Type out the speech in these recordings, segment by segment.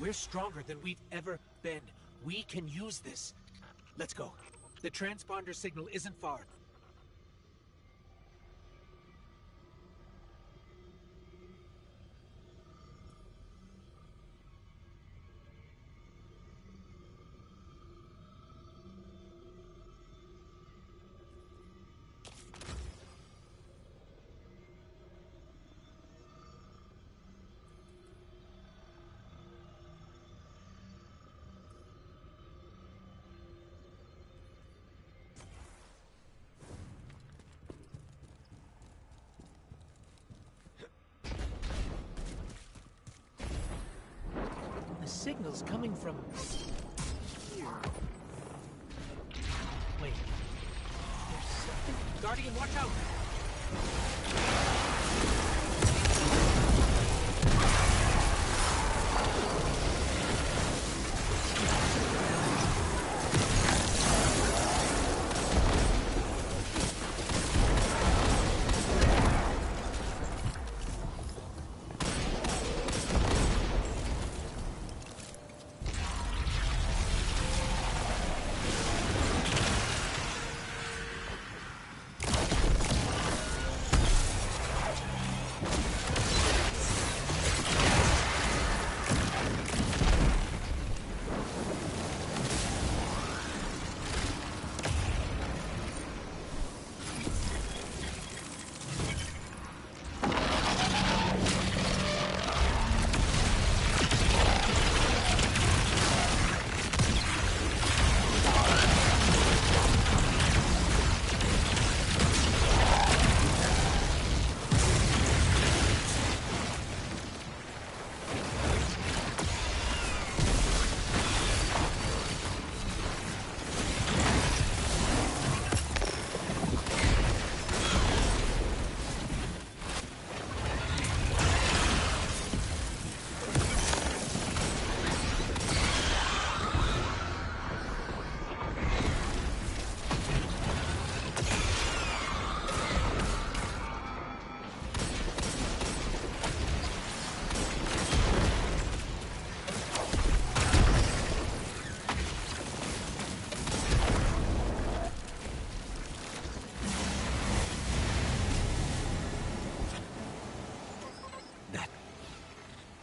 We're stronger than we've ever been. We can use this. Let's go. The transponder signal isn't far. The signal's coming from here. Wait. There's something. Guardian, watch out!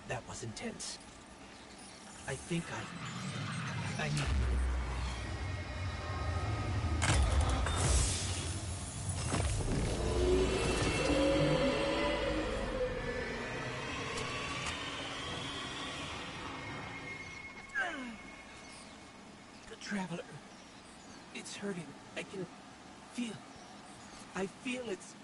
That was intense. I think I need... The Traveler. It's hurting. I can feel... I feel it's...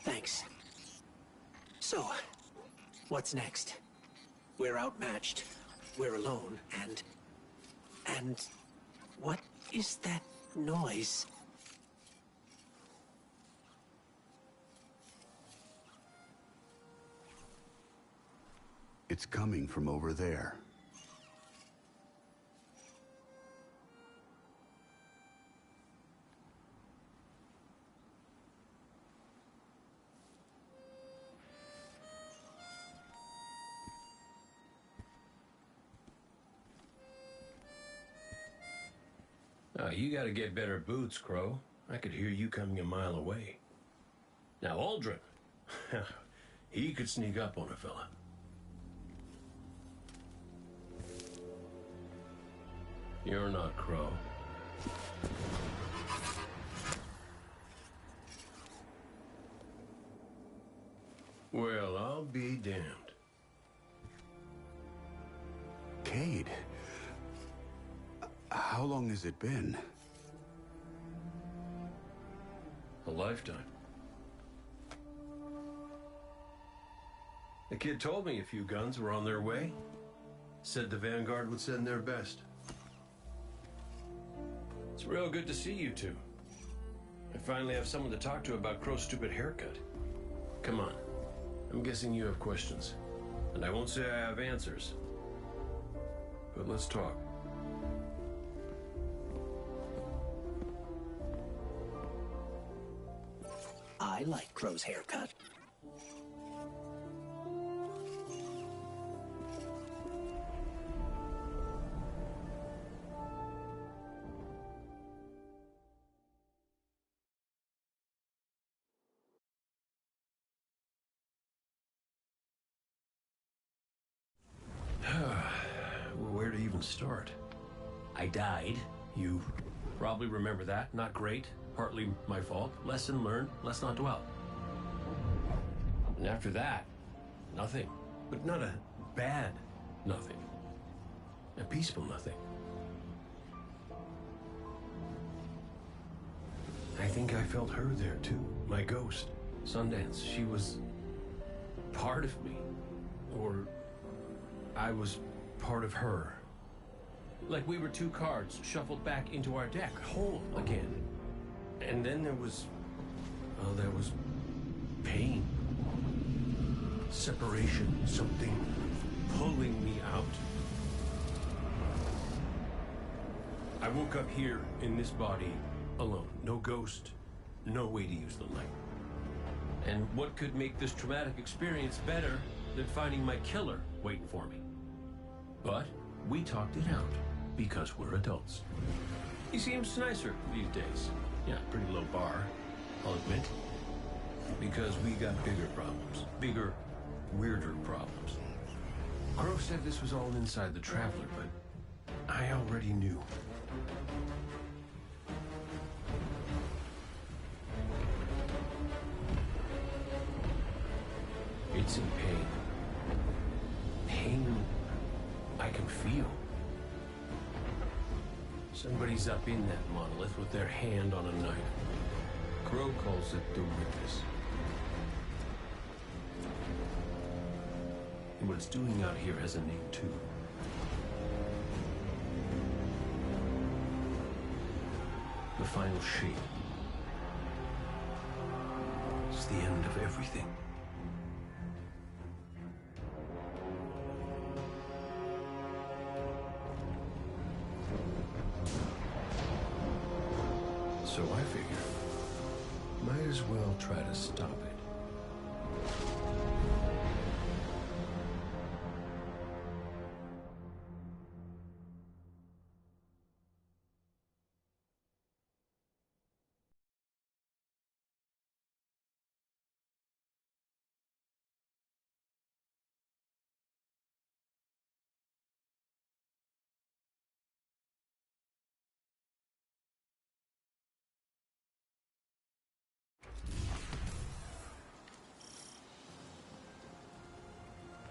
Thanks. So, what's next? We're outmatched. We're alone, and... what is that noise? It's coming from over there. You gotta get better boots, Crow. I could hear you coming a mile away. Now, Aldrin. He could sneak up on a fella. You're not Crow. Well, I'll be damned. Cayde. How long has it been? A lifetime. The kid told me a few guns were on their way. Said the Vanguard would send their best. It's real good to see you two. I finally have someone to talk to about Crow's stupid haircut. Come on. I'm guessing you have questions. And I won't say I have answers. But let's talk. I like Crow's haircut. Where to even start? I died. You probably remember that. Not great. Partly my fault. Lesson learned. Let's not dwell. And after that, nothing. But not a bad nothing. A peaceful nothing. I think I felt her there too. My ghost. Sundance. She was part of me. Or I was part of her. Like we were two cards shuffled back into our deck, whole again. And then there was pain. Separation, something pulling me out. I woke up here in this body alone. No ghost, no way to use the light. And what could make this traumatic experience better than finding my killer waiting for me? But we talked it out because we're adults. He seems nicer these days. Yeah, pretty low bar, I'll admit. Because we got bigger problems. Bigger, weirder problems. Crow said this was all inside the Traveler, but I already knew. It's in pain. Pain I can feel. Somebody's up in that monolith with their hand on a knife. Crow calls it the Witness. And what it's doing out here has a name too. The final shape. It's the end of everything. So I figure, might as well try to stop it.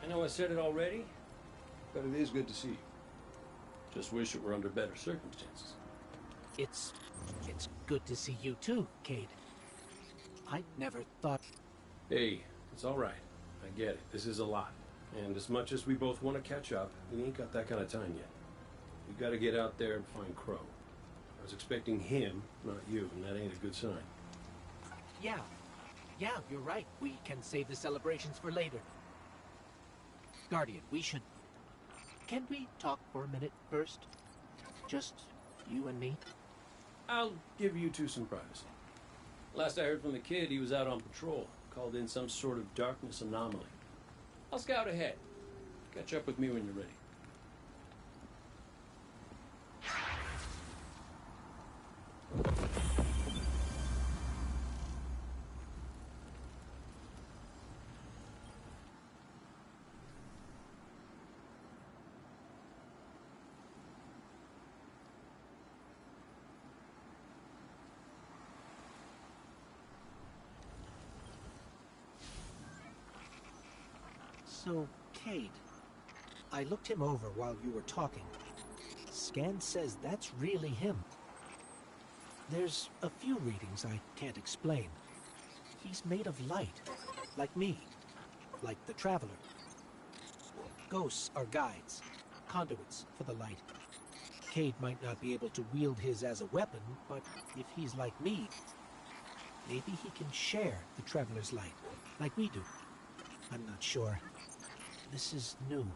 I know I said it already, but it is good to see you. Just wish it were under better circumstances. It's good to see you too, Cade. I never thought... Hey, it's all right. I get it. This is a lot. And as much as we both want to catch up, we ain't got that kind of time yet. We got to get out there and find Crow. I was expecting him, not you, and that ain't a good sign. Yeah, you're right. We can save the celebrations for later. Guardian, we should... Can we talk for a minute first? Just you and me? I'll give you two some privacy. Last I heard from the kid, he was out on patrol. Called in some sort of darkness anomaly. I'll scout ahead. Catch up with me when you're ready. So, Cade, I looked him over while you were talking. Scan says that's really him. There's a few readings I can't explain. He's made of light, like me, like the Traveler. Ghosts are guides, conduits for the light. Cade might not be able to wield his as a weapon, but if he's like me, maybe he can share the Traveler's Light, like we do. I'm not sure. This is new.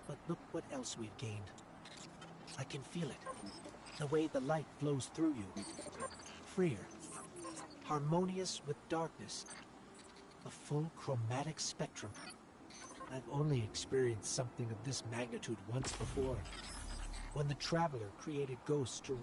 But look what else we've gained. I can feel it. The way the light flows through you. Freer. Harmonious with darkness. A full chromatic spectrum. I've only experienced something of this magnitude once before. When the Traveler created ghosts to...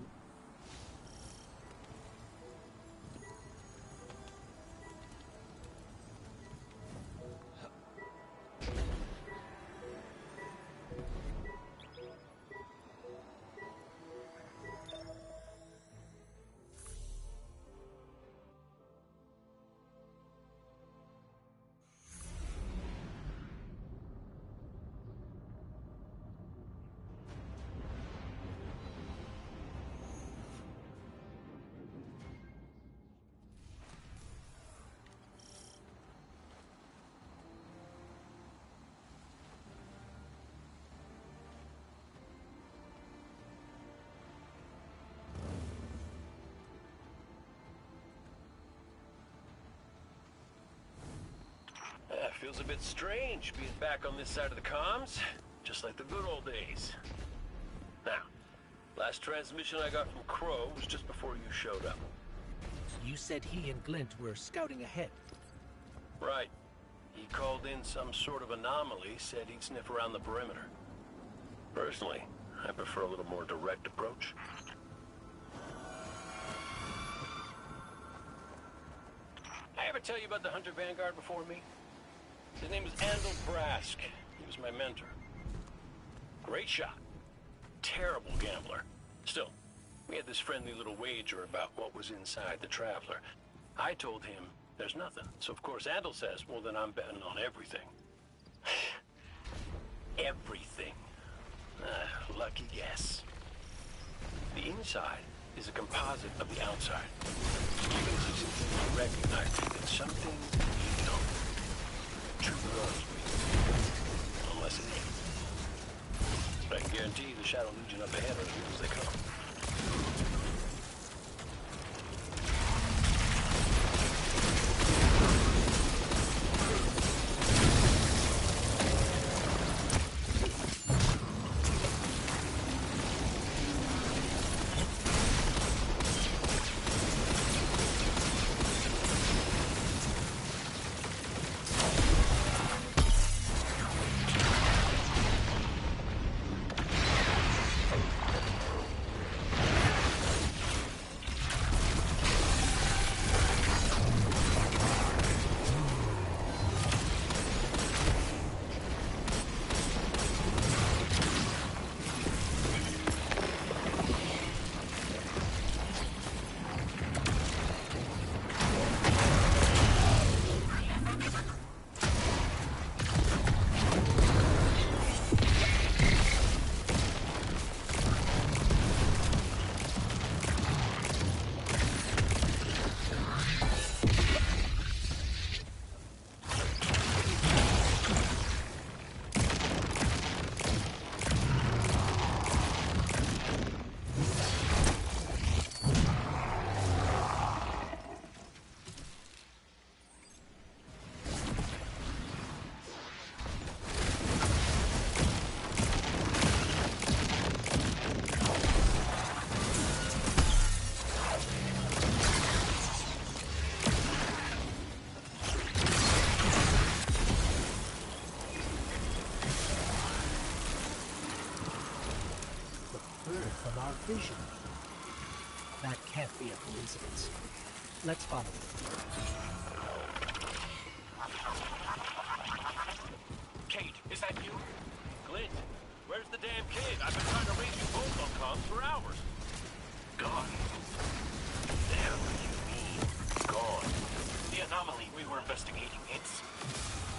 Feels a bit strange being back on this side of the comms, just like the good old days. Now, last transmission I got from Crow was just before you showed up. You said he and Glint were scouting ahead. Right. He called in some sort of anomaly, said he'd sniff around the perimeter. Personally, I prefer a little more direct approach. I ever tell you about the Hunter Vanguard before me? His name was Andal Brask. He was my mentor. Great shot. Terrible gambler. Still, we had this friendly little wager about what was inside the Traveler. I told him there's nothing. So of course Andal says, well then I'm betting on everything. Everything. Lucky guess. The inside is a composite of the outside. Even if you recognize it, it's something you don't. True knows me. Unless it ain't. But I can guarantee you the Shadow Legion up ahead are as good as they come. Vision. That can't be a coincidence. Let's follow it. Cade, is that you? Glint, where's the damn kid? I've been trying to reach you both on comms for hours. Gone. The hell do you mean, gone? The anomaly we were investigating, it's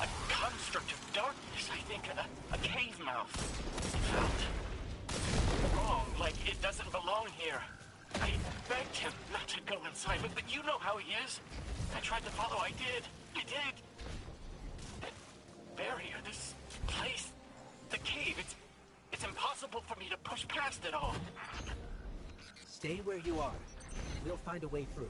a construct of darkness, I think. A cave mouth. It felt wrong, like it doesn't belong here. I begged him not to go inside, but you know how he is. I tried to follow, I did. That barrier, this place, the cave, It's impossible for me to push past it all. Stay where you are. We'll find a way through.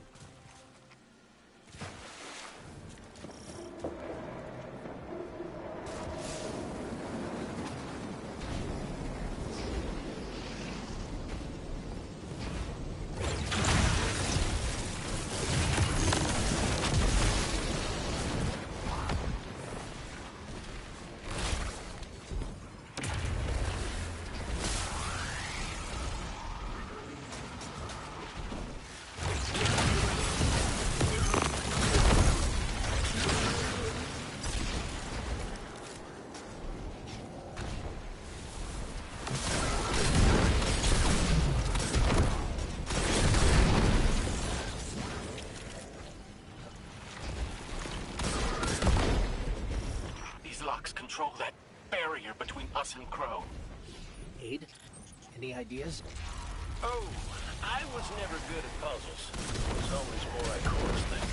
Control that barrier between us and Crow. Cade, any ideas? Oh, I was never good at puzzles. There's always more I chorus things.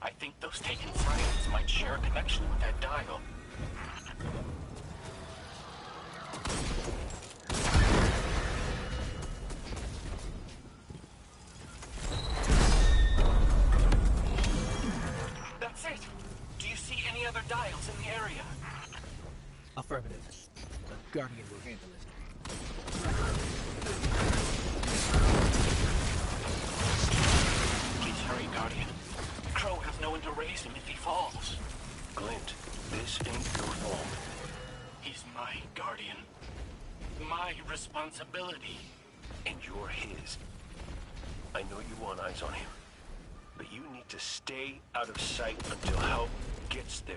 I think those taken fragments might share a connection with that dial. That's it! Do you see any other dials in the area? Affirmative. The Guardian will handle it. Please hurry, Guardian. Crow has no one to raise him if he falls. Glint, this ain't your fault. He's my Guardian. My responsibility. And you're his. I know you want eyes on him, but you need to stay out of sight until help gets there.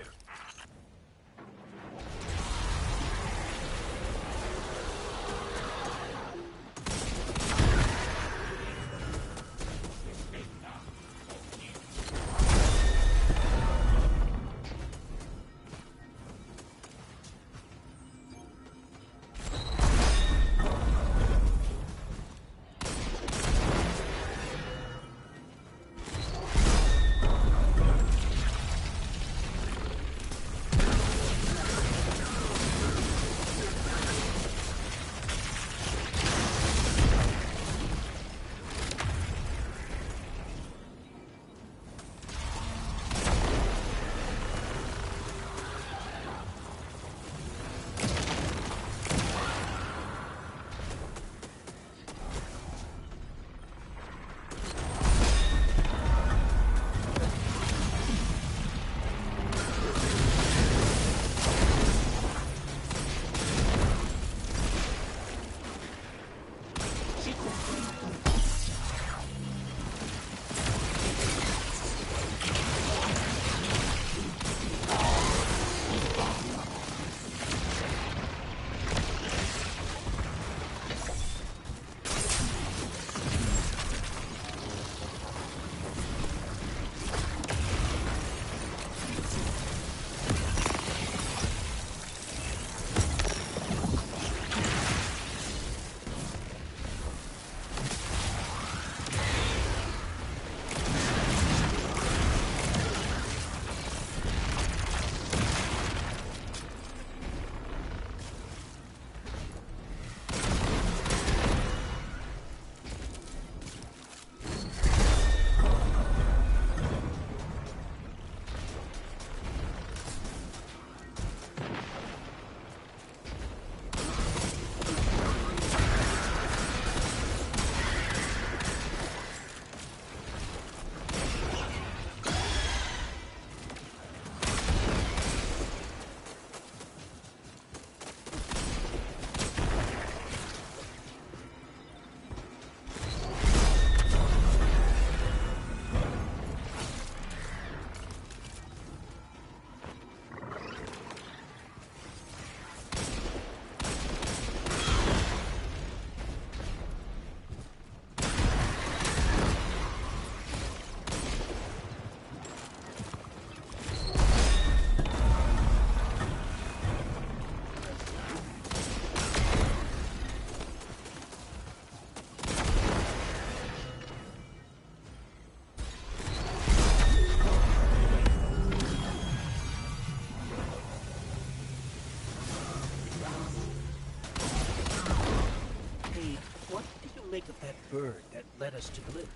us to Glint?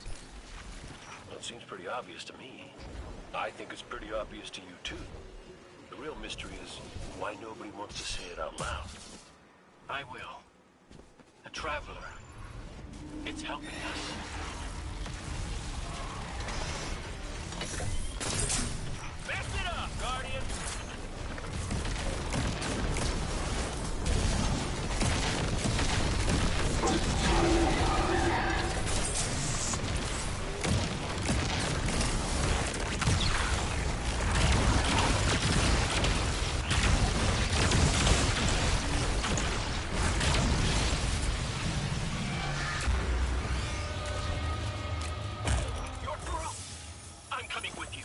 Well, it seems pretty obvious to me. I think it's pretty obvious to you, too. The real mystery is why nobody wants to say it out loud. I will. A traveler. It's helping us. Mess it up, Guardian! You're through! I'm coming with you.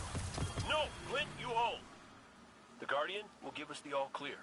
No, Glint, you hold. The Guardian will give us the all clear.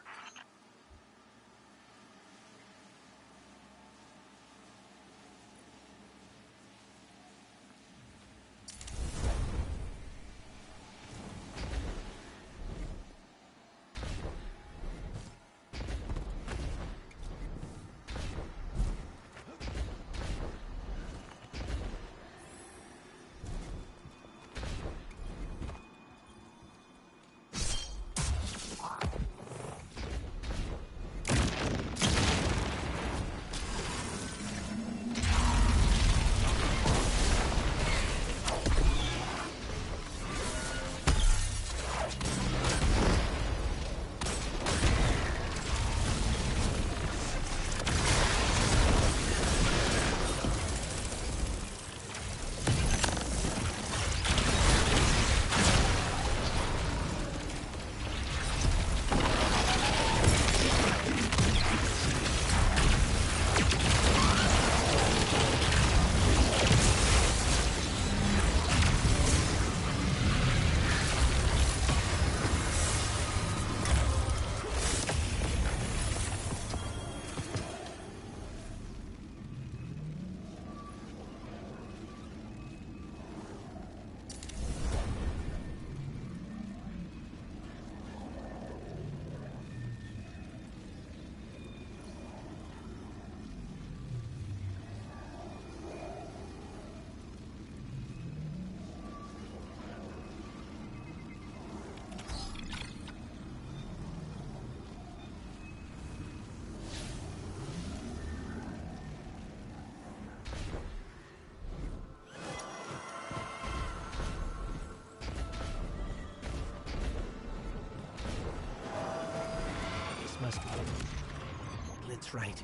This must be it. Glint's right.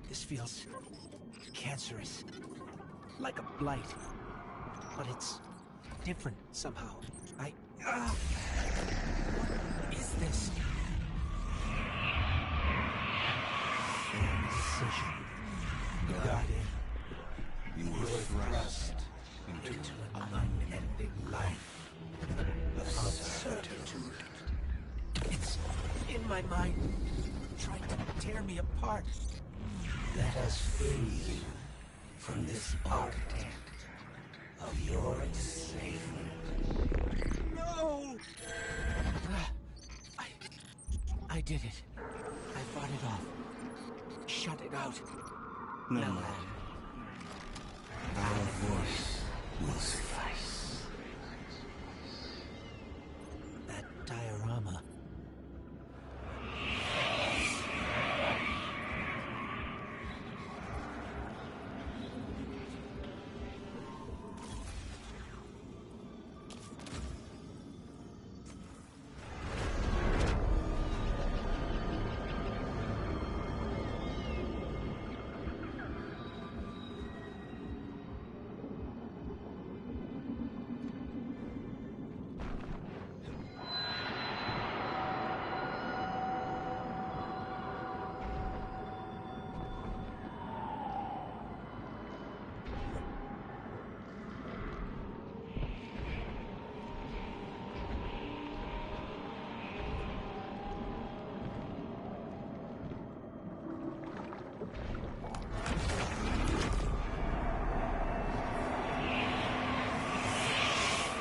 This feels cancerous. Like a blight. But it's different somehow. What is this? Incision. Guardian. You were thrust into An unending life a certitude. It's in my mind, trying to tear me apart. Let us free you from this architect of your enslavement. No! I did it. I fought it off. Shut it out. No matter. Our voice will suffice. That diorama.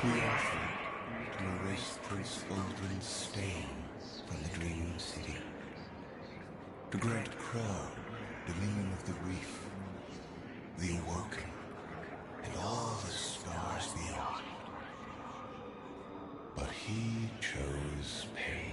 We offer to erase Prince Uldren's stain from the Dreaming City. To grant Crown dominion of the reef, the Awoken, and all the stars beyond. But he chose pain.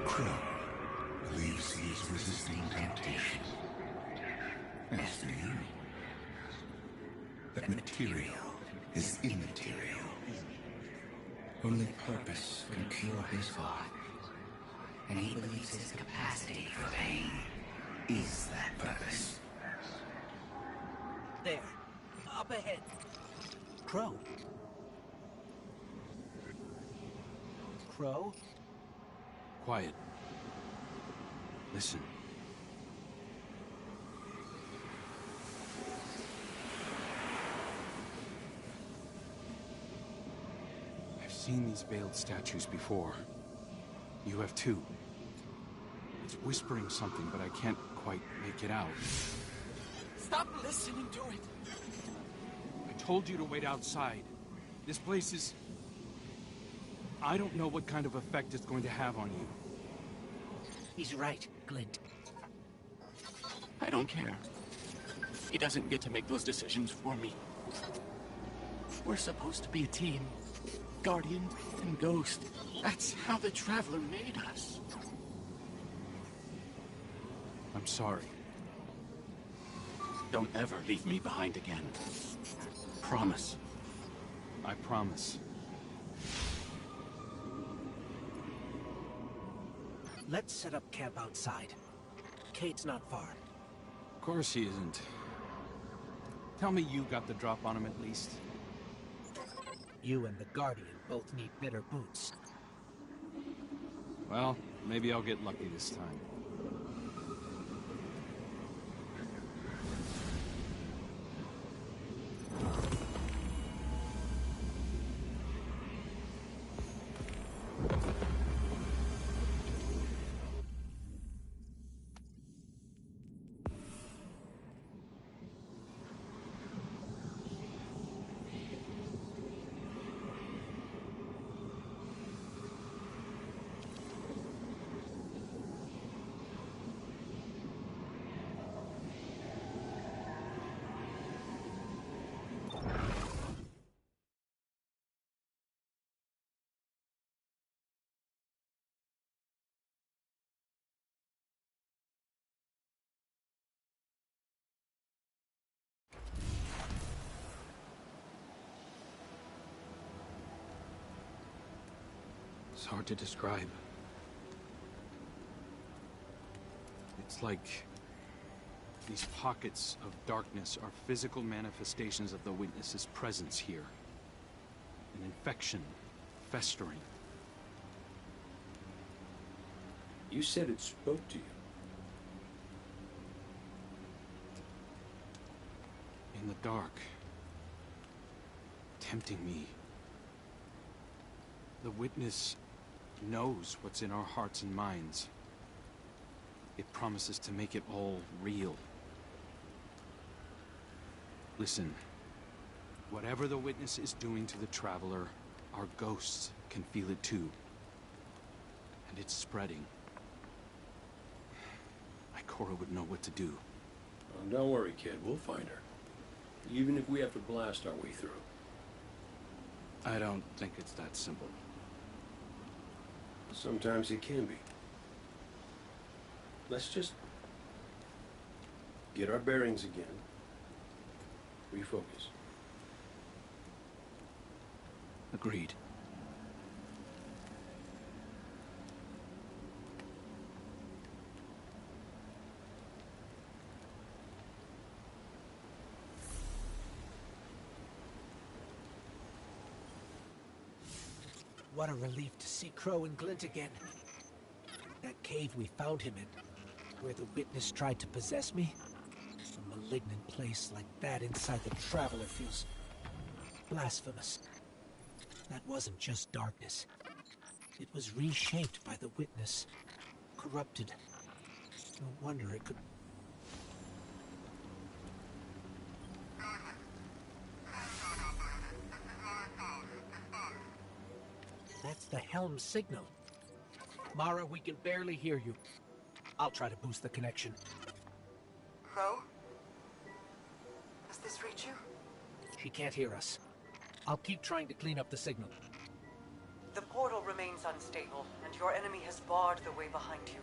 Crow believes he is resisting temptation. As do you. That material is immaterial. Only purpose can cure his heart. And he believes his capacity for pain is that purpose. There. Up ahead. Crow. Crow? Quiet. Listen. I've seen these veiled statues before. You have too. It's whispering something, but I can't quite make it out. Stop listening to it! I told you to wait outside. This place is... I don't know what kind of effect it's going to have on you. He's right, Glint. I don't care. He doesn't get to make those decisions for me. We're supposed to be a team. Guardian and Ghost. That's how the Traveler made us. I'm sorry. Don't ever leave me behind again. Promise. I promise. Let's set up camp outside. Cade's not far. Of course he isn't. Tell me you got the drop on him at least. You and the Guardian both need better boots. Well, maybe I'll get lucky this time. It's hard to describe. It's like these pockets of darkness are physical manifestations of the Witness's presence here. An infection, festering. You said it spoke to you. In the dark. Tempting me. The Witness knows what's in our hearts and minds. It promises to make it all real. Listen, whatever the Witness is doing to the Traveler, our ghosts can feel it too. And it's spreading. Ikora would know what to do. Oh, don't worry, kid. We'll find her. Even if we have to blast our way through. I don't think it's that simple. Sometimes it can be. Let's just get our bearings again. Refocus. Agreed. What a relief to see Crow and Glint again. That cave we found him in, where the Witness tried to possess me. A malignant place like that inside the Traveler feels blasphemous. That wasn't just darkness. It was reshaped by the Witness. corrupted. No wonder it could... That's the helm signal. Mara, we can barely hear you. I'll try to boost the connection. Crow? Does this reach you? She can't hear us. I'll keep trying to clean up the signal. The portal remains unstable, and your enemy has barred the way behind you.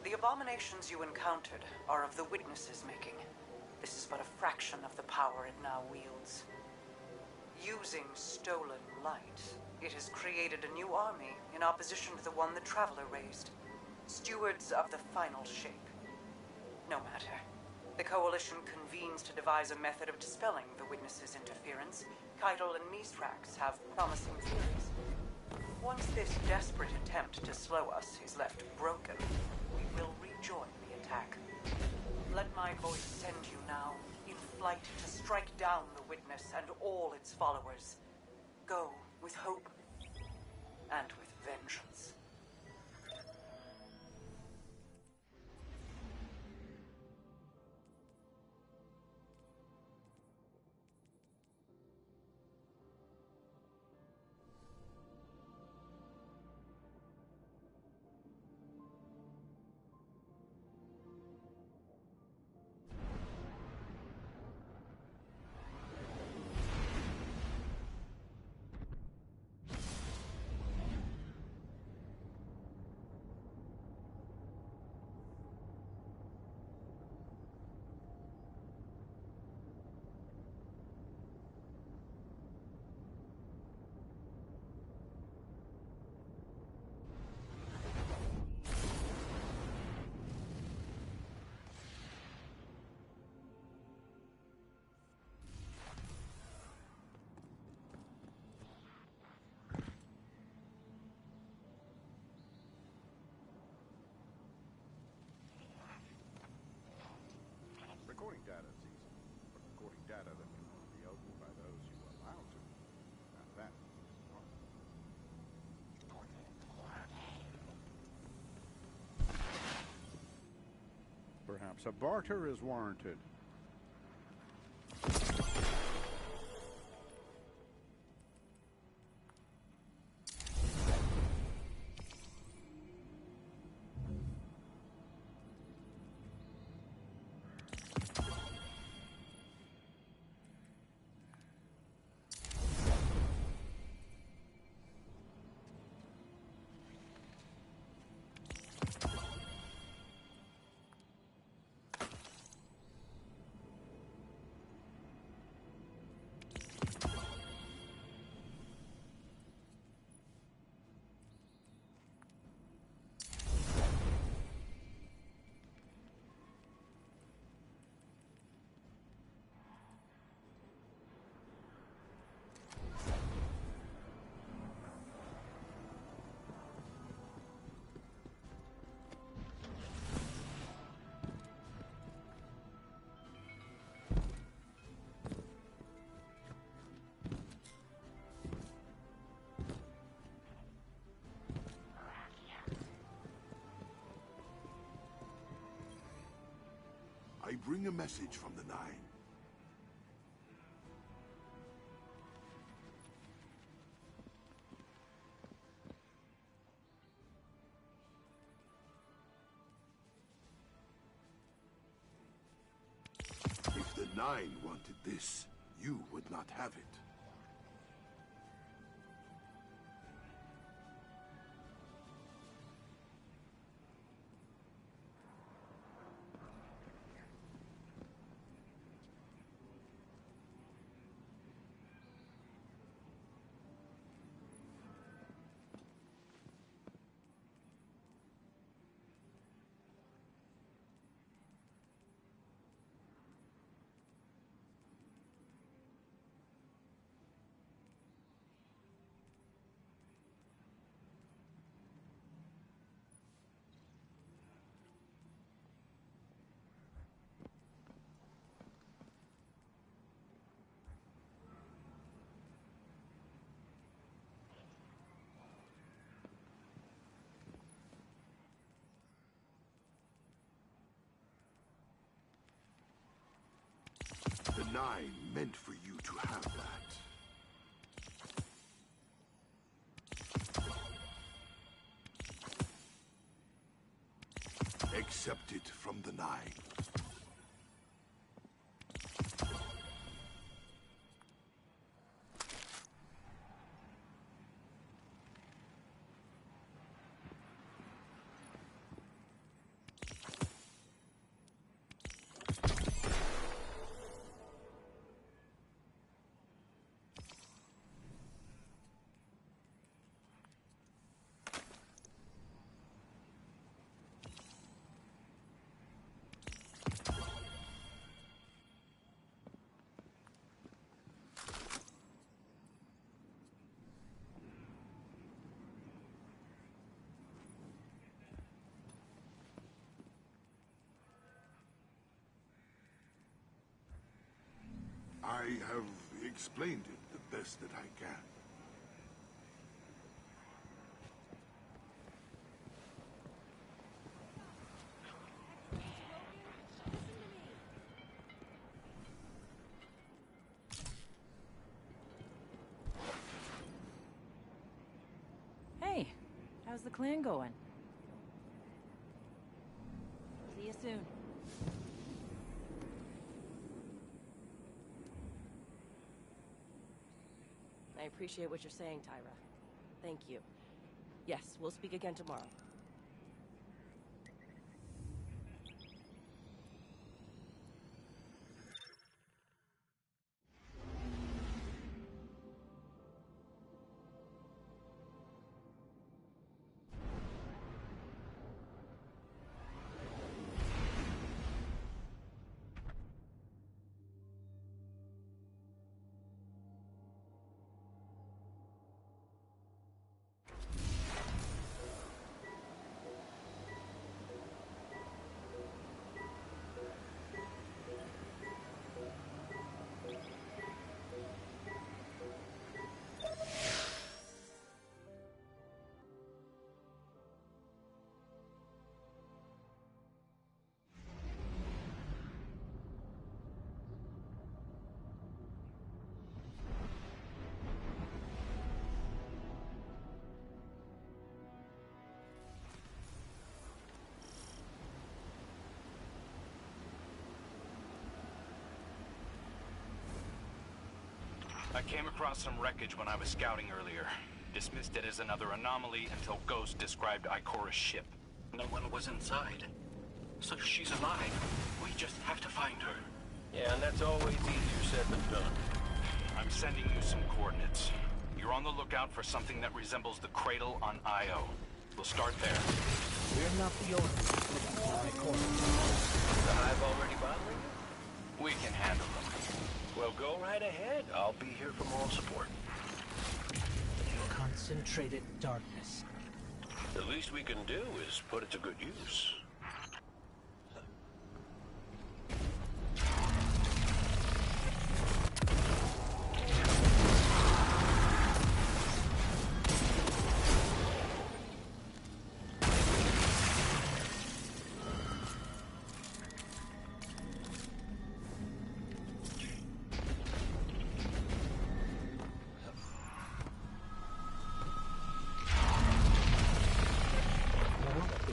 The abominations you encountered are of the Witness's making. This is but a fraction of the power it now wields. Using stolen light, it has created a new army in opposition to the one the Traveler raised. Stewards of the final shape. No matter. The Coalition convenes to devise a method of dispelling the Witness's interference. Keitel and Mithrax have promising theories. Once this desperate attempt to slow us is left broken, we will rejoin the attack. Let my voice send you now, in flight, to strike down the Witness and all its followers. Go with hope and with vengeance. Recording data is easy, but recording data that can only be opened by those you allow to. Now that is hard. Perhaps a barter is warranted. I bring a message from the Nine. If the Nine wanted this, you would not have it. Nine meant for you to have that. Accept it from the Nine. I have explained it the best that I can. Hey, how's the clan going? See you soon. I appreciate what you're saying, Tyra. Thank you. Yes, we'll speak again tomorrow. I came across some wreckage when I was scouting earlier. Dismissed it as another anomaly until Ghost described Ikora's ship. No one was inside. So she's alive. We just have to find her. Yeah, and that's always easier said than done. I'm sending you some coordinates. You're on the lookout for something that resembles the cradle on Io. We'll start there. We're not the owners looking for Ikora. The Hive already bothering you? We can handle them. Well, go right ahead. I'll be here for moral support. Concentrated darkness. The least we can do is put it to good use.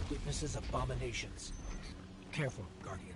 Witnesses abominations. Careful, Guardian.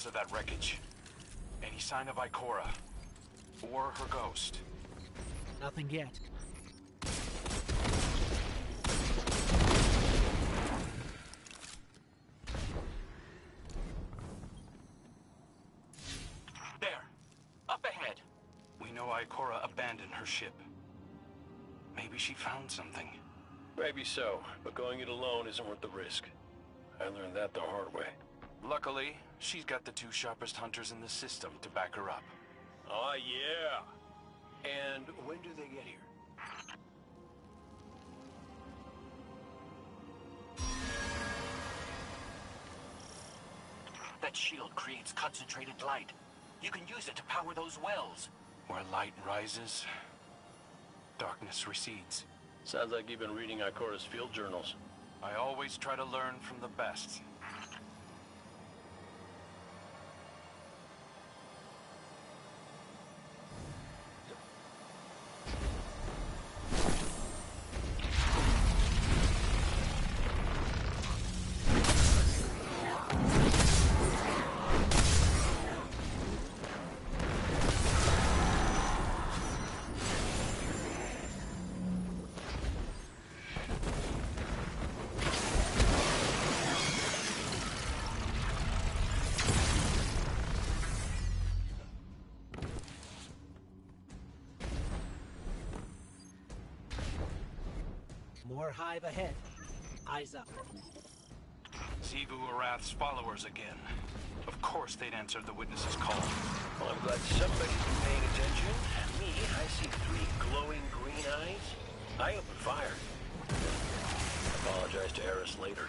Of that wreckage. Any sign of Ikora? Or her ghost? Nothing yet. There! Up ahead! We know Ikora abandoned her ship. Maybe she found something. Maybe so, but going it alone isn't worth the risk. I learned that the hard way. Luckily, she's got the 2 sharpest hunters in the system to back her up. Oh, yeah. And when do they get here? That shield creates concentrated light. You can use it to power those wells. Where light rises, darkness recedes. Sounds like you've been reading Ikora's field journals. I always try to learn from the best. More hive ahead. Eyes up. Xivu Arath's followers again. Of course they'd answer the witness's call. Well, I'm glad somebody's been paying attention. Me, I see 3 glowing green eyes. I open fire. Apologize to Eris later.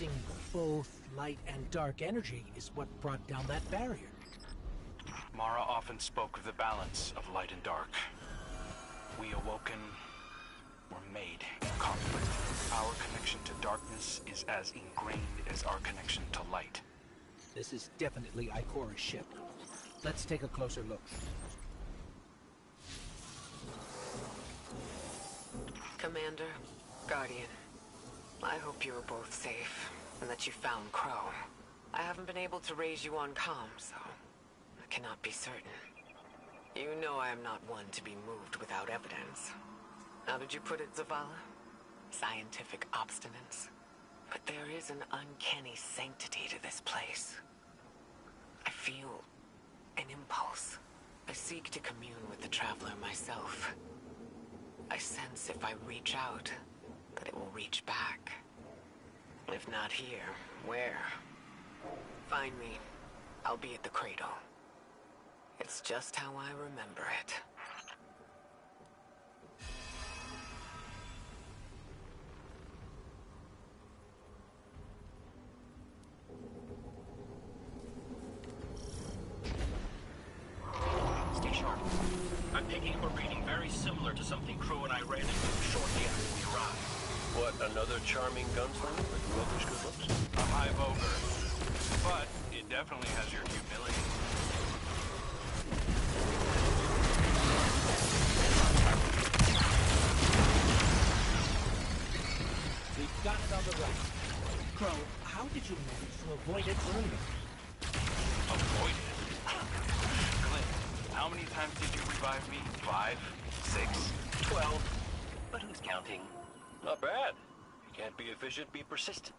using both light and dark energy is what brought down that barrier. Mara often spoke of the balance of light and dark. We awoken were made in conflict. Our connection to darkness is as ingrained as our connection to light. This is definitely Ikora's ship. Let's take a closer look. Commander, Guardian, I hope you are both safe, and that you found Crow. I haven't been able to raise you on comm, so I cannot be certain. You know I am not one to be moved without evidence. How did you put it, Zavala? Scientific obstinance. But there is an uncanny sanctity to this place. I feel an impulse. I seek to commune with the Traveler myself. I sense if I reach out, that it will reach back. If not here, where? Find me. I'll be at the cradle. It's just how I remember it. Stay sharp. I'm picking up a reading very similar to something Crew and I ran into shortly after we arrived. What, another charming gunslinger with roguish good looks? A hive ogre. But it definitely has your humility. We've got it on the right. Crow, how did you manage to avoid it earlier? Avoid it? Clint, how many times did you revive me? 5? 6? 12. But who's counting? Not bad. You can't be efficient, be persistent.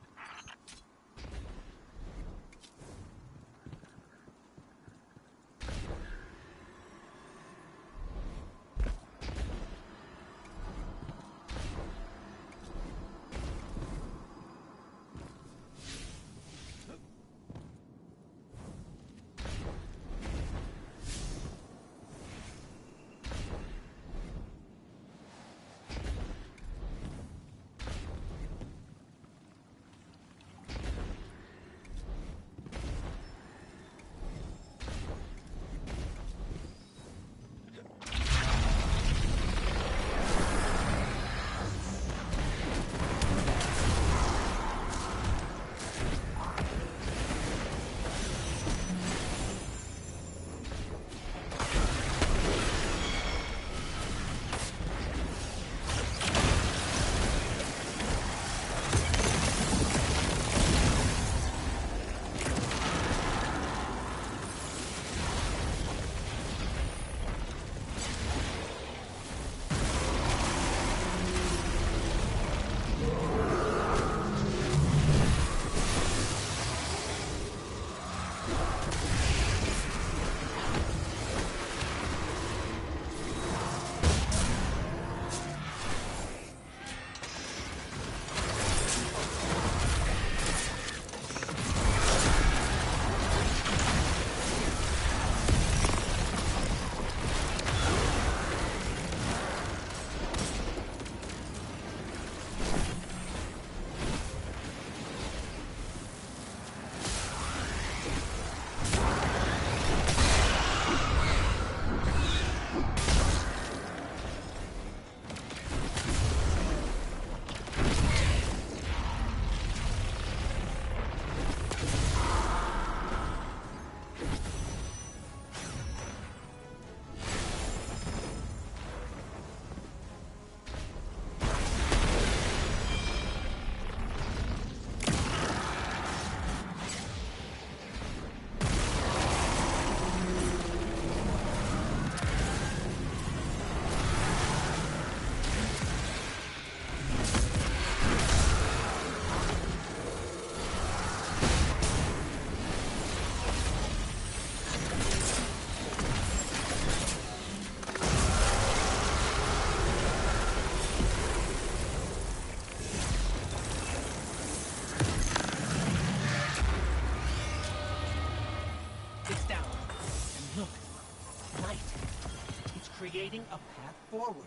Creating a path forward.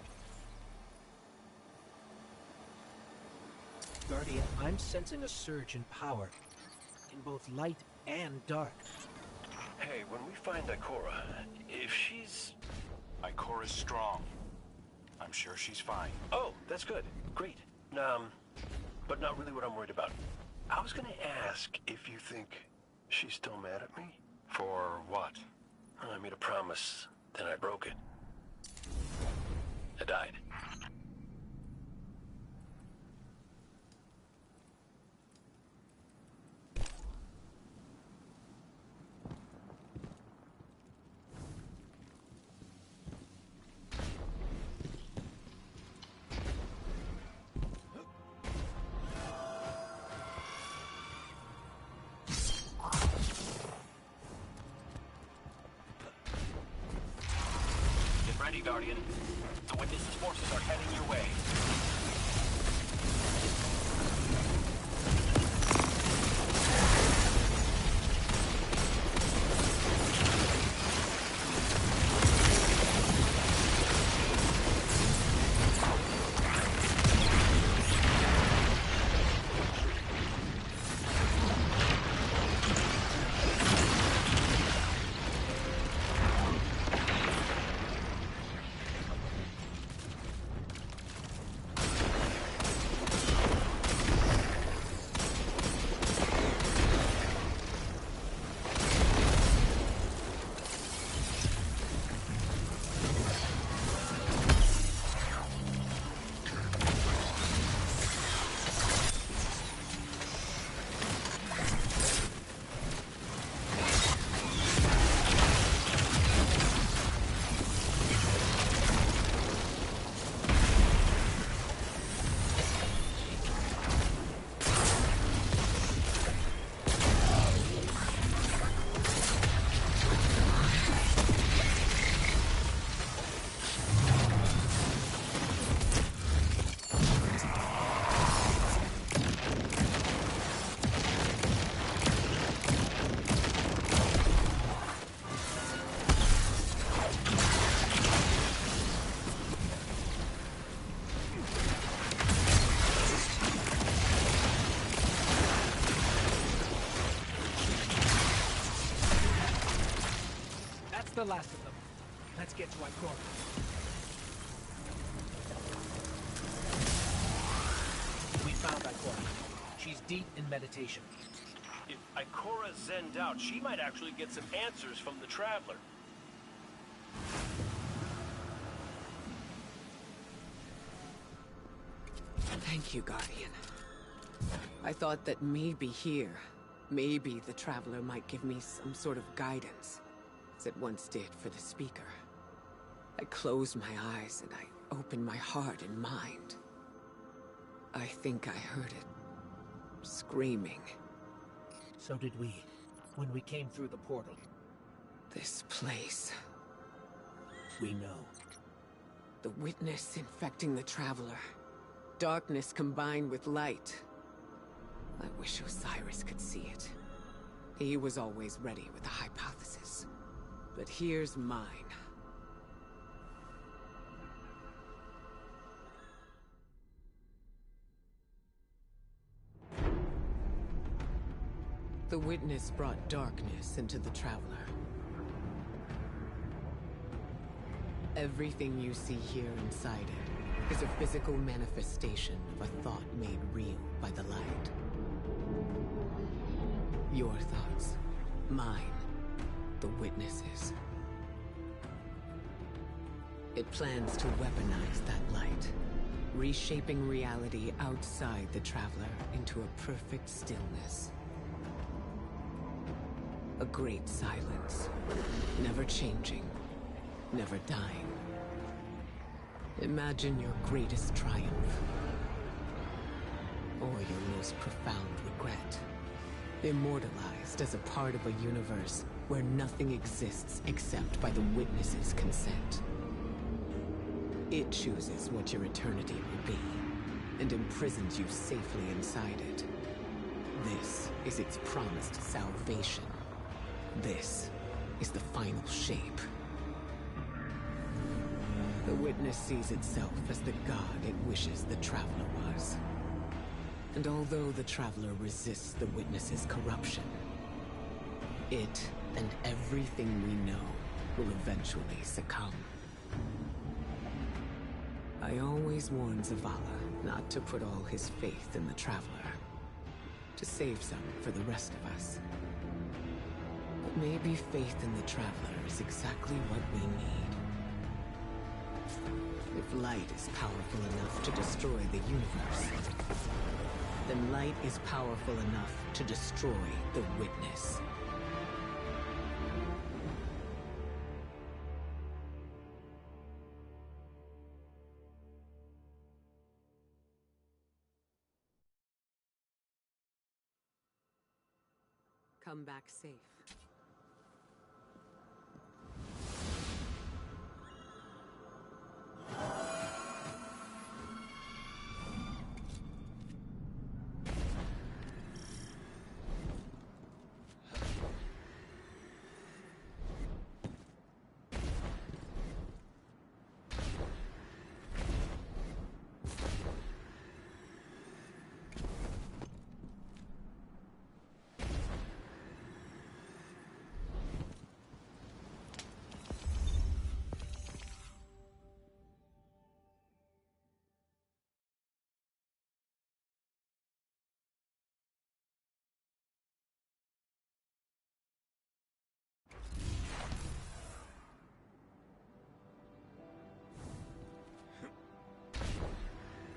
Guardian, I'm sensing a surge in power. In both light and dark. Hey, when we find Ikora, if she's... Ikora's strong. I'm sure she's fine. Oh, that's good. Great. But not really what I'm worried about. I was gonna ask if you think she's still mad at me? For what? I made a promise, then I broke it. I died. Guardian. The Witness's forces are heading your way. The last of them. Let's get to Ikora. We found Ikora. She's deep in meditation. If Ikora zenned out, she might actually get some answers from the Traveler. Thank you, Guardian. I thought that maybe here, maybe the Traveler might give me some sort of guidance. As it once did for the Speaker. I closed my eyes and I opened my heart and mind. I think I heard it. Screaming. So did we, when we came through the portal. This place. We know. The Witness infecting the Traveler. Darkness combined with light. I wish Osiris could see it. He was always ready with a hypothesis. But here's mine. The Witness brought darkness into the Traveler. Everything you see here inside it is a physical manifestation of a thought made real by the light. Your thoughts, mine. The Witnesses. It plans to weaponize that light, reshaping reality outside the Traveler into a perfect stillness. A great silence, never changing, never dying. Imagine your greatest triumph, or your most profound regret. Immortalized as a part of a universe where nothing exists except by the Witness's consent. It chooses what your eternity will be, and imprisons you safely inside it. This is its promised salvation. This is the final shape. The Witness sees itself as the god it wishes the Traveler was. And although the Traveler resists the Witness's corruption, it and everything we know will eventually succumb. I always warned Zavala not to put all his faith in the Traveler, to save some for the rest of us. But maybe faith in the Traveler is exactly what we need. If light is powerful enough to destroy the universe, then light is powerful enough to destroy the Witness. Come back safe.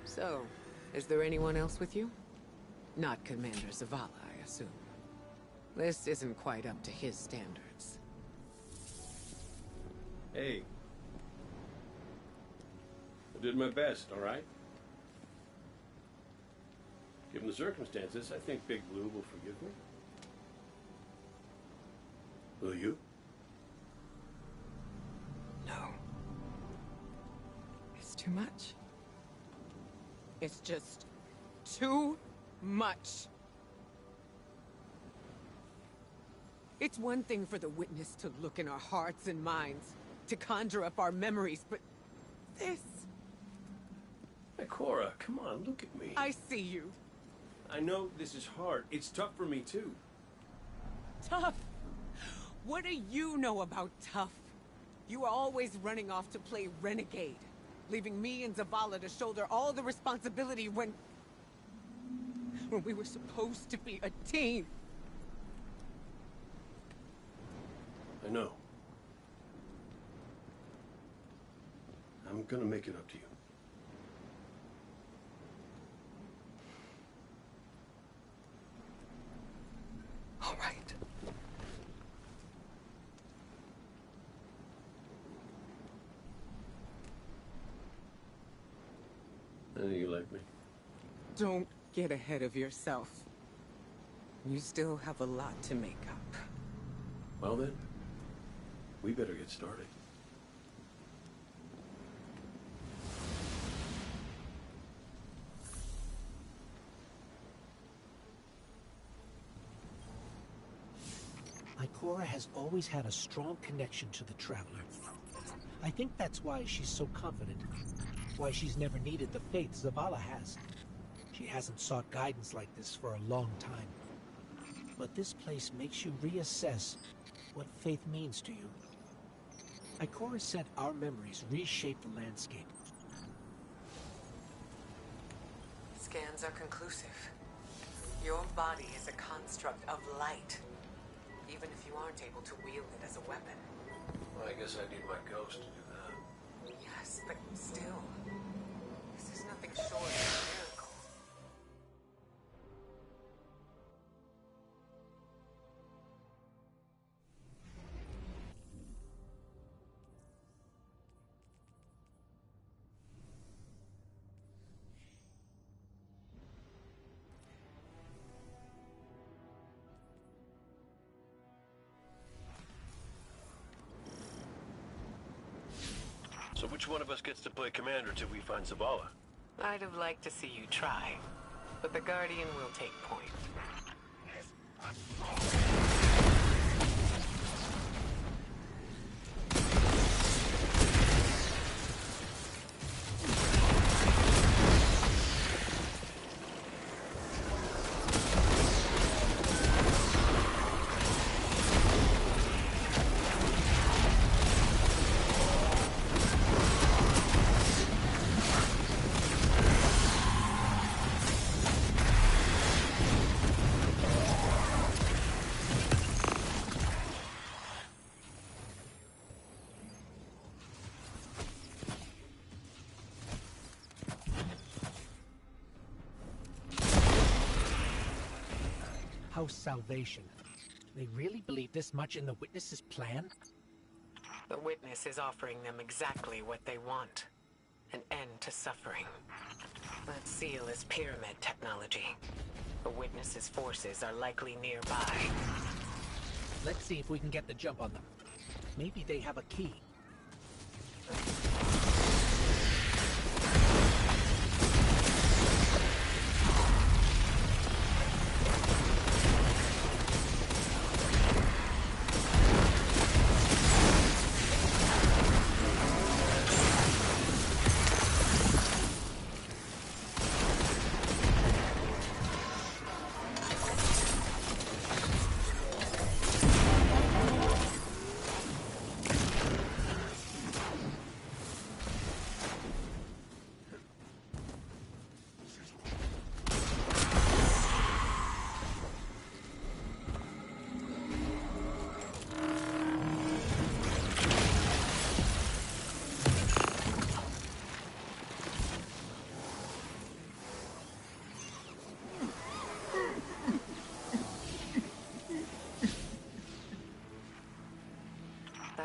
So, is there anyone else with you? Not Commander Zavala, I assume. This isn't quite up to his standards. Hey. I did my best, all right? Given the circumstances, I think Big Blue will forgive me. Will you? No. It's too much. It's just too much. It's one thing for the Witness to look in our hearts and minds, to conjure up our memories, but this... Hey, Cora, come on, look at me. I see you. I know this is hard. It's tough for me, too. Tough? What do you know about tough? You are always running off to play renegade, leaving me and Zavala to shoulder all the responsibility when we were supposed to be a team. I know. I'm gonna make it up to you. All right. I know you like me. Don't get ahead of yourself. You still have a lot to make up. Well then, we better get started. Ikora has always had a strong connection to the Traveler. I think that's why she's so confident. Why she's never needed the faith Zavala has. She hasn't sought guidance like this for a long time. But this place makes you reassess what faith means to you. Ikora said our memories reshape the landscape. Scans are conclusive. Your body is a construct of light, even if you aren't able to wield it as a weapon. Well, I guess I need my ghost to do that. Yes, but still, this is nothing short of a miracle. So which one of us gets to play commander till we find Zavala? I'd have liked to see you try, but the Guardian will take point. House Salvation. They really believe this much in the Witness's plan? The Witness is offering them exactly what they want. An end to suffering. That seal is pyramid technology. The Witness's forces are likely nearby. Let's see if we can get the jump on them. Maybe they have a key.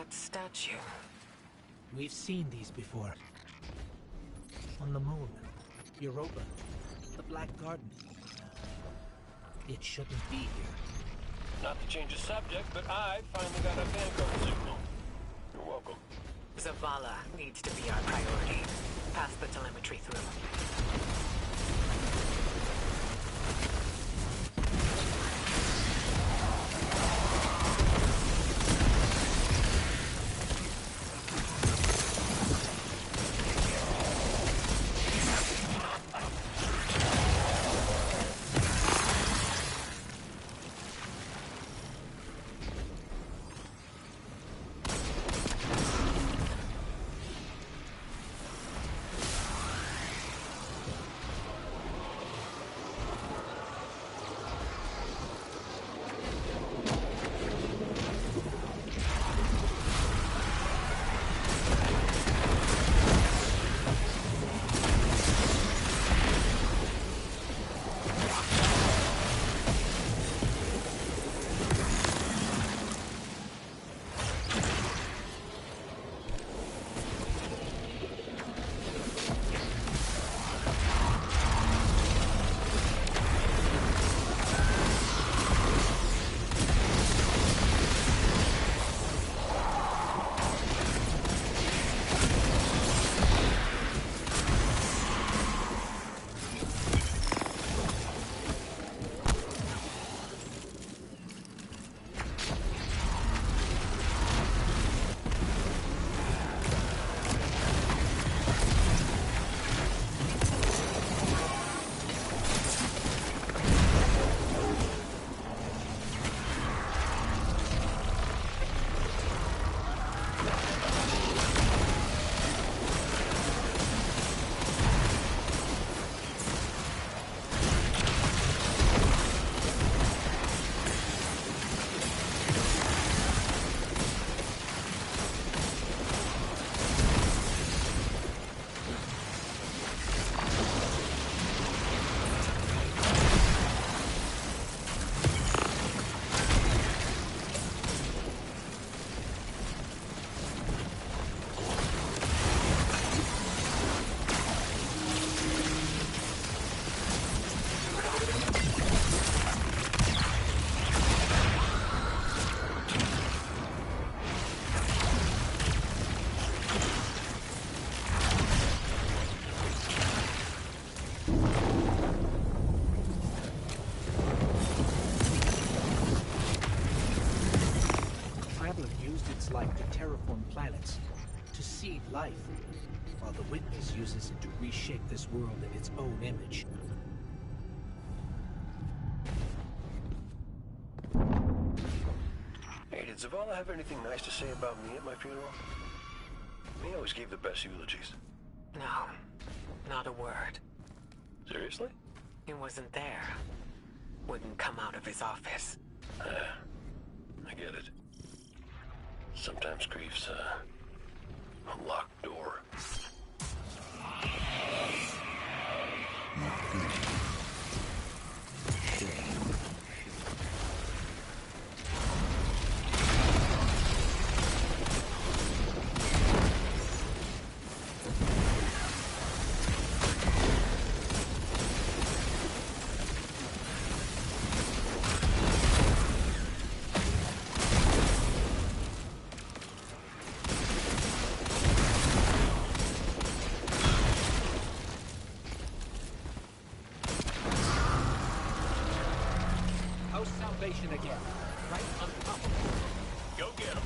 Statue. We've seen these before. On the moon, Europa, the Black Garden. It shouldn't be here. Not to change the subject, but I finally got a Vanguard signal. You're welcome. Zavala needs to be our priority. Pass the telemetry through. planets to seed life, while the Witness uses it to reshape this world in its own image. Hey, did Zavala have anything nice to say about me at my funeral? He always gave the best eulogies. No, not a word. Seriously? He wasn't there. Wouldn't come out of his office. I get it. Sometimes grief's a locked door. elevation again. Right on top of it. Go get him.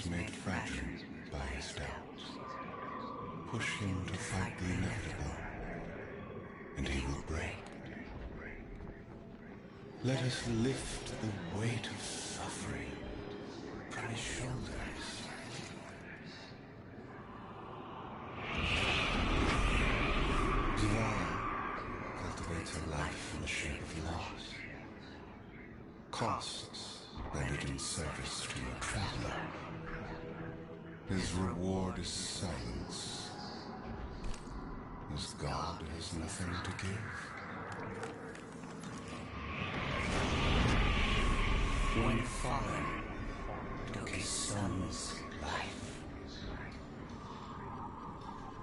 is made fragile by his doubts. Push him to fight the inevitable, and he will break. Let us lift the weight of suffering from his shoulders. Divine cultivates a life in the shape of loss. Costs rendered in service to a traveler. His reward is silence. His God has nothing to give. When Fallen took his son's life,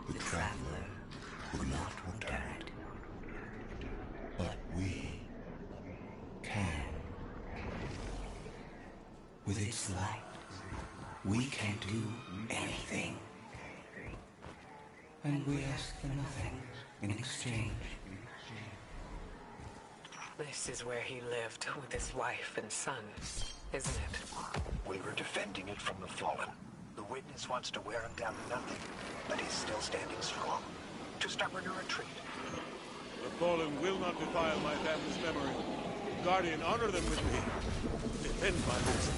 the traveler would not return it. But we can. With its light, we can do anything. And we ask for nothing in exchange. This is where he lived with his wife and son, isn't it? We were defending it from the Fallen. The Witness wants to wear him down to nothing, but he's still standing strong. To stubborn a retreat. The Fallen will not defile my family's memory. Guardian, honor them with me. Defend my reason.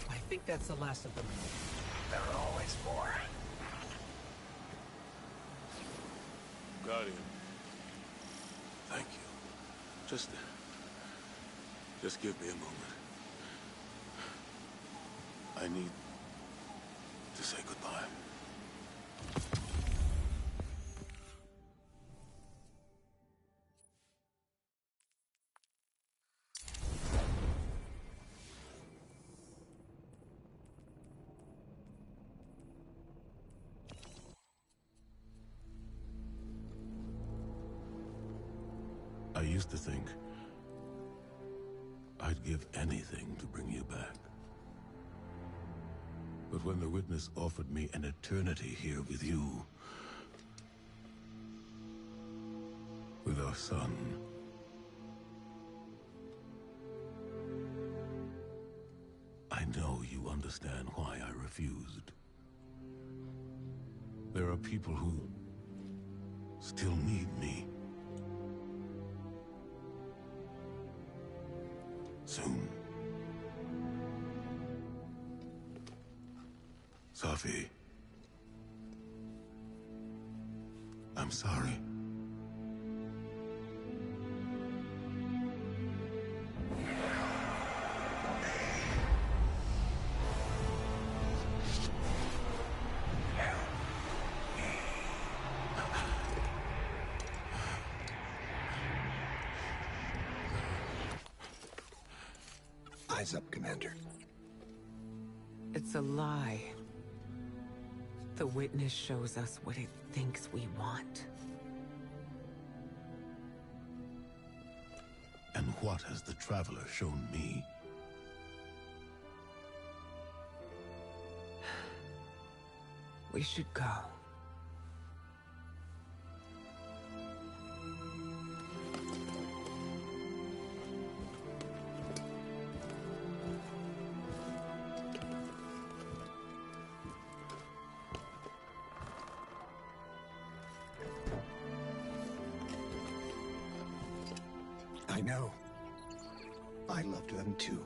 I think that's the last of them. There are always more. Guardian. Thank you. Just give me a moment. I need to say goodbye. I used to think I'd give anything to bring you back. But when the Witness offered me an eternity here with you, with our son, I know you understand why I refused. There are people who still need me. Soon. Safi. I'm sorry. Eyes up, Commander. It's a lie. The Witness shows us what it thinks we want. And what has the Traveler shown me? We should go. I know. I loved them too.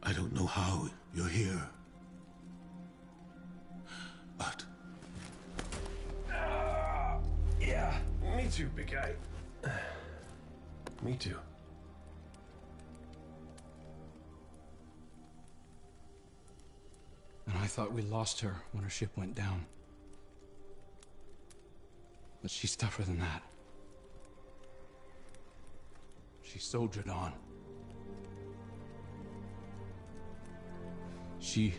I don't know how you're here. But... Yeah, me too, big guy. Me too. And I thought we lost her when her ship went down. But she's tougher than that. She soldiered on. She...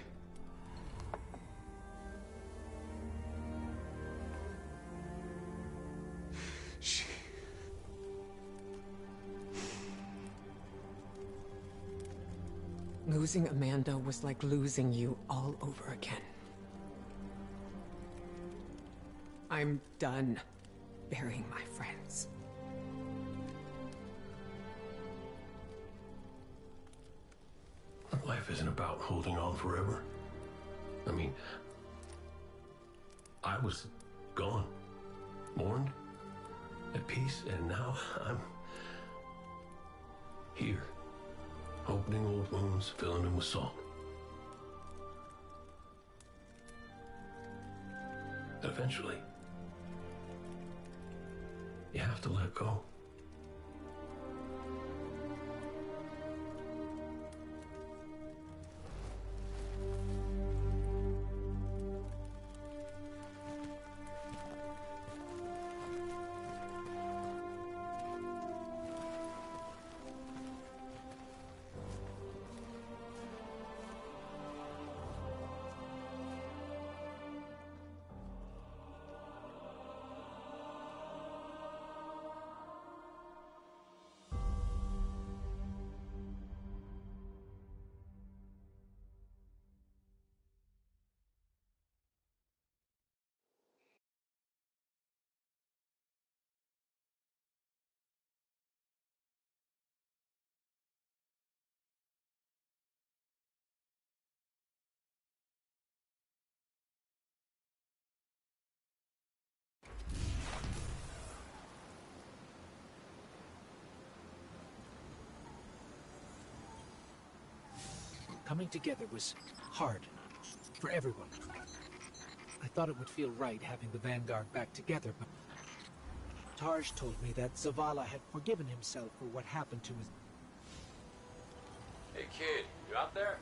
Losing Amanda was like losing you all over again. I'm done burying my friends. Life isn't about holding on forever. I mean, I was gone, mourned, at peace, and now I'm here, opening old wounds, filling them with salt. Eventually, you have to let go. Coming together was hard for everyone. I thought it would feel right having the Vanguard back together, but Tarj told me that Zavala had forgiven himself for what happened to his... Hey kid, you out there?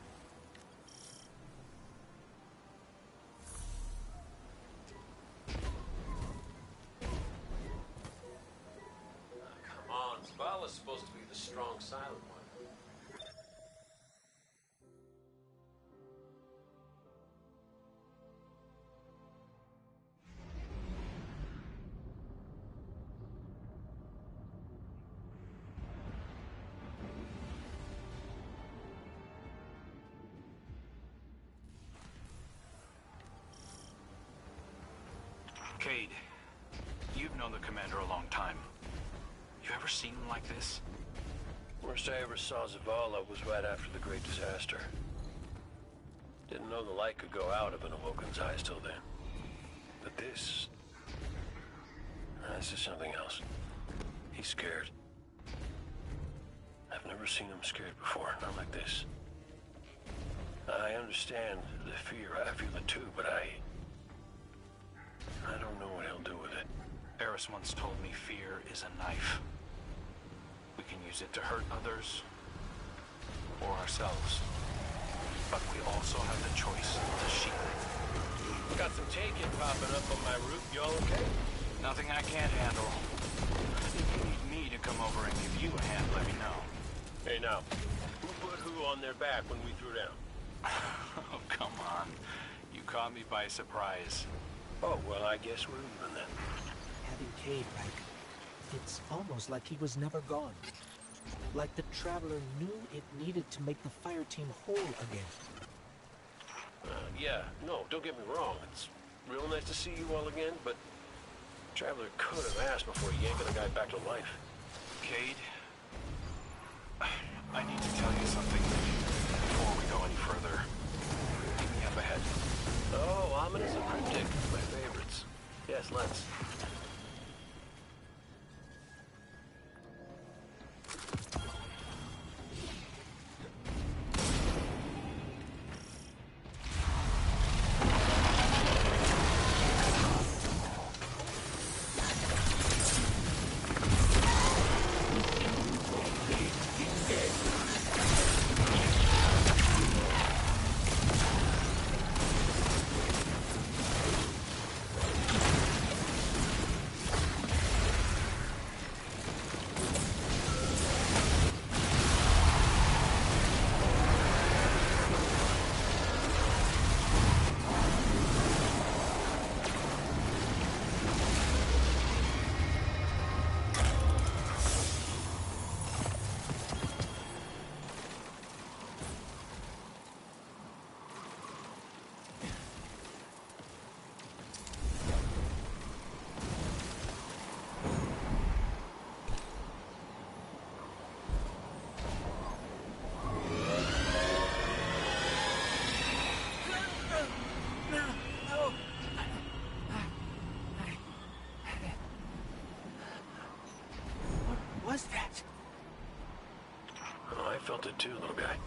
Come on, Zavala's supposed to be the strong, silent one. Cade, you've known the commander a long time. You ever seen him like this? Worst I ever saw Zavala was right after the Great Disaster. Didn't know the light could go out of an Awoken's eyes till then. But this is something else. He's scared. I've never seen him scared before, not like this. I understand the fear, I feel it too, but I don't know what he'll do with it. Eris once told me fear is a knife. We can use it to hurt others or ourselves. But we also have the choice to sheath it. Got some taken popping up on my roof. You all okay? Nothing I can't handle. If you need me to come over and give you a hand, let me know. Hey now, who put who on their back when we threw down? Oh, come on. You caught me by surprise. Oh, well, I guess we're even then. Having Cade back, it's almost like he was never gone. Like the Traveler knew it needed to make the fire team whole again. Yeah, no, don't get me wrong. It's real nice to see you all again, but Traveler could have asked before yanking the guy back to life. Cade, I need to tell you something before we go any further. Meet me up ahead. Oh, ominous and cryptic. My favorites. Yes, let's. Was that? Oh, I felt it too, little guy.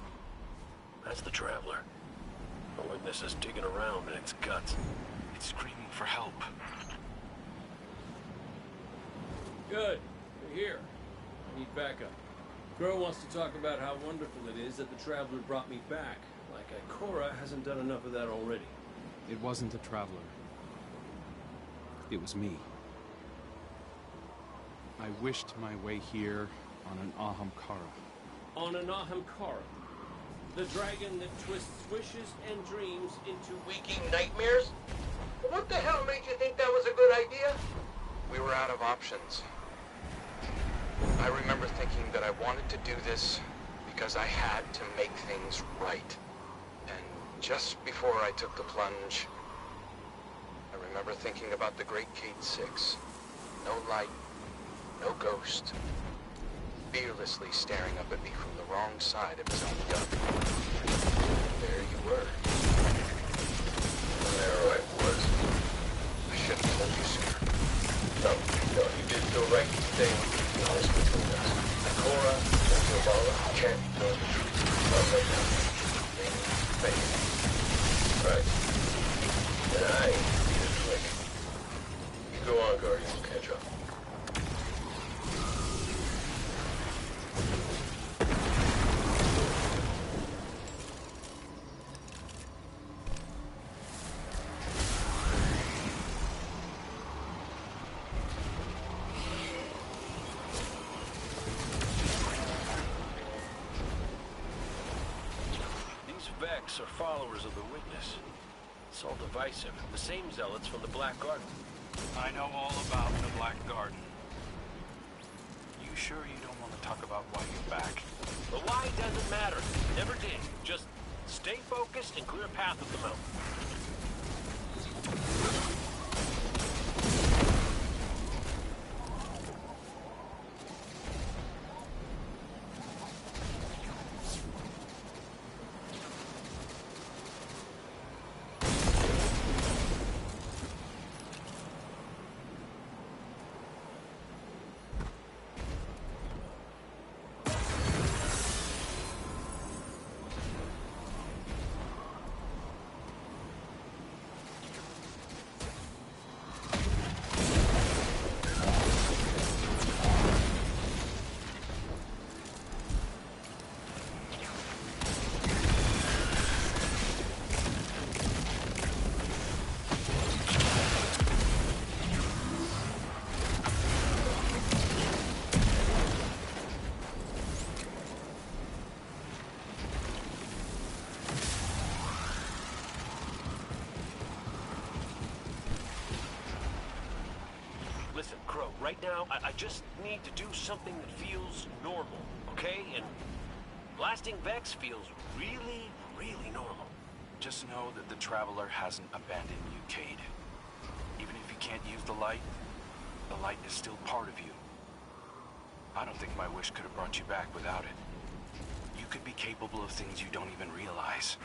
That's the Traveler. The witness is digging around in its guts. It's screaming for help. Good. We're here. I need backup. Girl wants to talk about how wonderful it is that the Traveler brought me back. Like Ikora hasn't done enough of that already. It wasn't a Traveler. It was me. I wished my way here on an Ahamkara. On an Ahamkara, the dragon that twists wishes and dreams into waking nightmares? What the hell made you think that was a good idea? We were out of options. I remember thinking that I wanted to do this because I had to make things right. And just before I took the plunge, I remember thinking about the Great Cade 6. No light, no ghost. Fearlessly staring up at me from the wrong side of his own gun. There you were. There I was. I should have told you sooner. No, you did feel right to stay with the honest between us. Ikora and Zavala can't know the truth. Not right now. They Vex are followers of the Witness. It's all divisive. The same zealots from the Black Garden. I know all about the Black Garden. You sure you don't want to talk about why you're back? The why doesn't matter. Never did. Just stay focused and clear a path of the mountain. Listen, Crow, right now, I just need to do something that feels normal, okay? And blasting Vex feels really, really normal. Just know that the Traveler hasn't abandoned you, Cade. Even if you can't use the light is still part of you. I don't think my wish could have brought you back without it. You could be capable of things you don't even realize.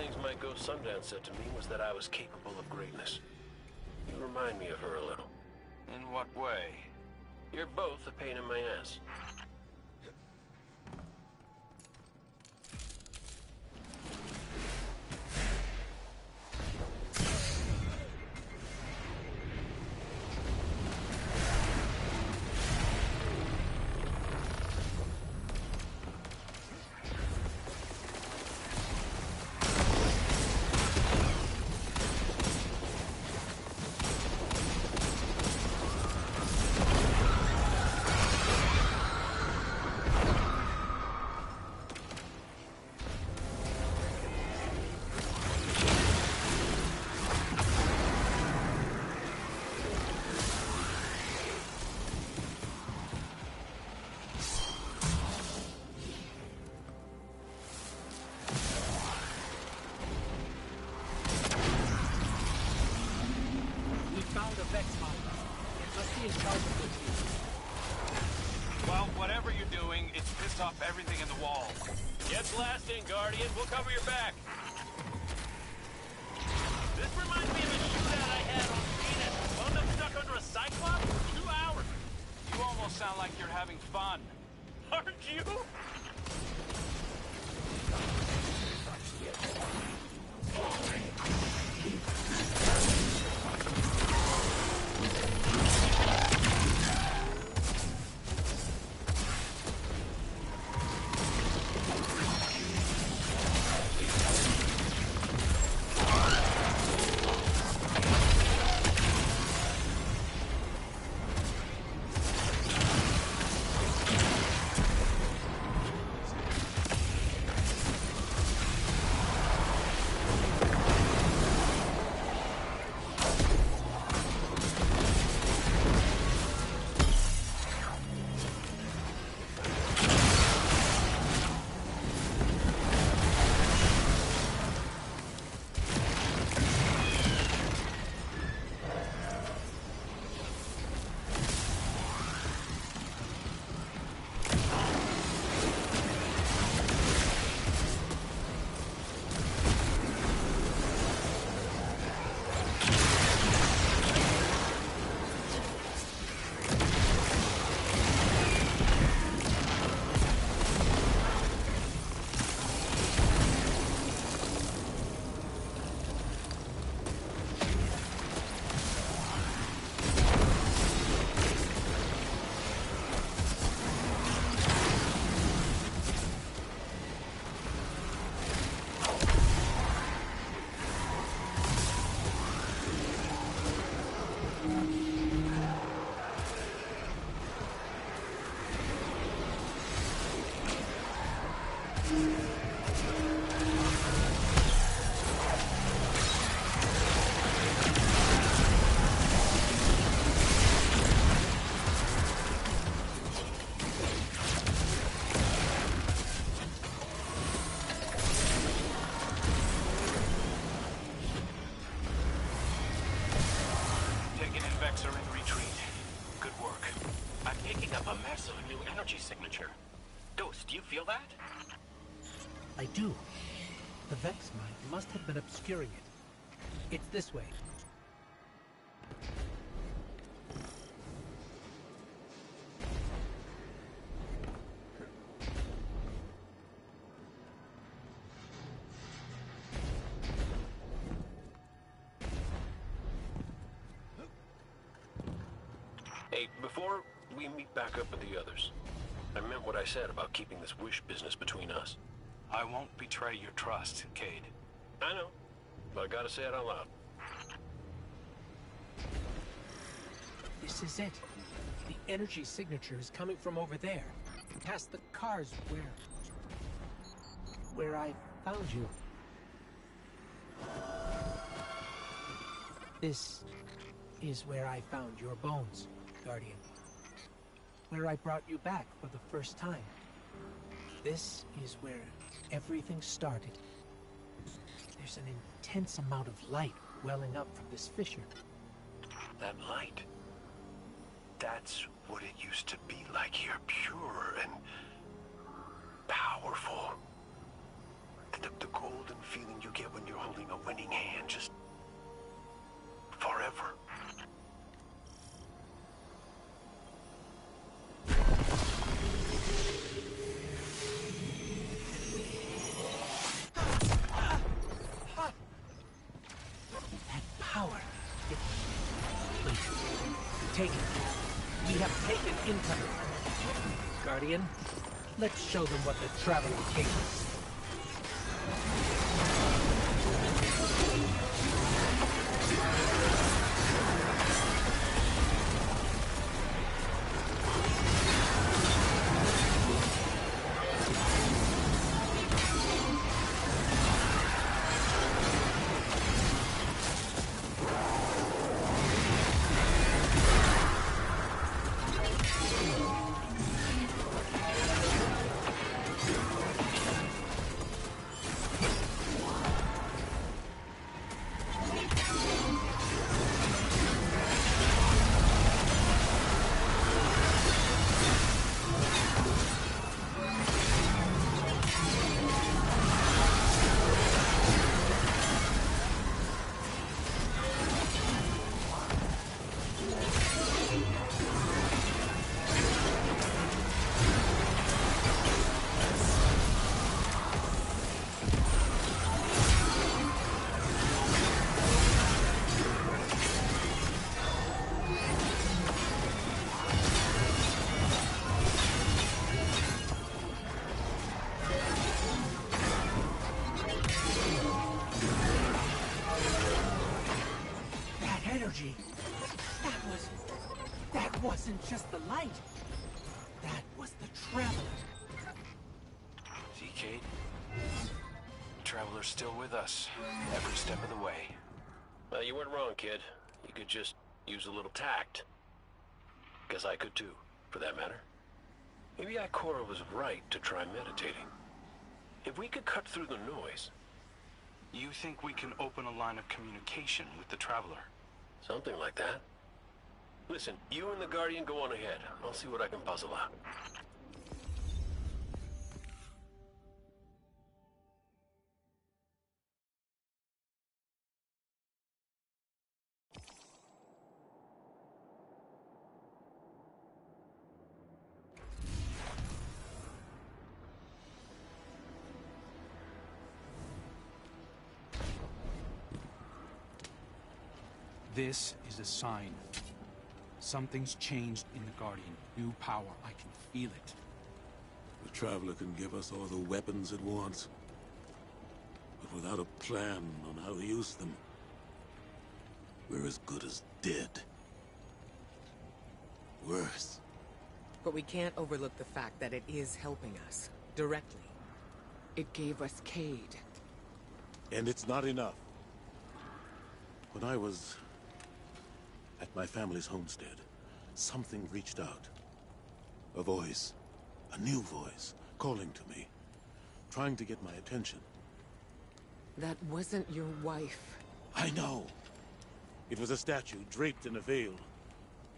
things my ghost Sundance said to me was that I was capable of greatness. You remind me of her a little. In what way? You're both a pain in my ass. Well, whatever you're doing, it's pissed off everything in the wall. Get blasting, Guardian. We'll cover your back. This reminds me of a shootout I had on Venus. Wound up stuck under a Cyclops for 2 hours. You almost sound like you're having fun. Aren't you? Signature. Ghost, do you feel that? I do. The Vex Mind must have been obscuring it. It's this way. Hey, before we meet back up with the others, I meant what I said about keeping this wish business between us. I won't betray your trust, Cade. I know, but I gotta say it out loud. This is it. The energy signature is coming from over there, past the cars where I found you. This is where I found your bones, Guardian. Where I brought you back for the first time. This is where everything started. There's an intense amount of light welling up from this fissure. That light. That's what it used to be like here, pure and powerful. The golden feeling you get when you're holding a winning hand, just forever. That power. Wait. Take it. We have taken income. Guardian, let's show them what the Traveler King is. Energy. That wasn't just the light. That was the Traveler. See, Cade? The Traveler's still with us, every step of the way. Well, you weren't wrong, kid. You could just use a little tact. Guess I could too, for that matter. Maybe Ikora was right to try meditating. If we could cut through the noise... You think we can open a line of communication with the Traveler? Something like that. Listen, you and the Guardian go on ahead. I'll see what I can puzzle out. This is a sign. Something's changed in the Guardian. New power. I can feel it. The Traveler can give us all the weapons it wants. But without a plan on how to use them, we're as good as dead. Worse. But we can't overlook the fact that it is helping us. Directly. It gave us Cade. And it's not enough. When I was at my family's homestead, something reached out. A voice. A new voice. Calling to me. Trying to get my attention. That wasn't your wife. I know. It was a statue draped in a veil.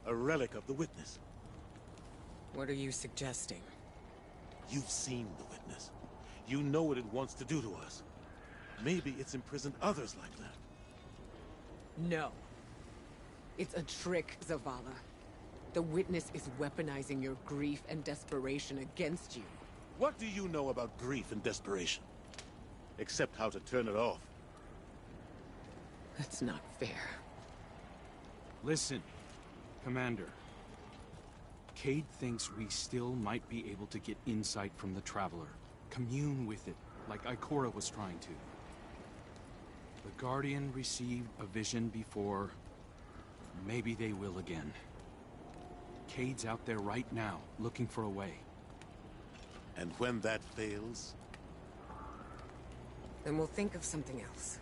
A relic of the Witness. What are you suggesting? You've seen the Witness. You know what it wants to do to us. Maybe it's imprisoned others like that. No. It's a trick, Zavala. The Witness is weaponizing your grief and desperation against you. What do you know about grief and desperation? Except how to turn it off. That's not fair. Listen, Commander. Cade thinks we still might be able to get insight from the Traveler. Commune with it, like Ikora was trying to. The Guardian received a vision before. Maybe they will again. Cade's out there right now, looking for a way. And when that fails? Then we'll think of something else.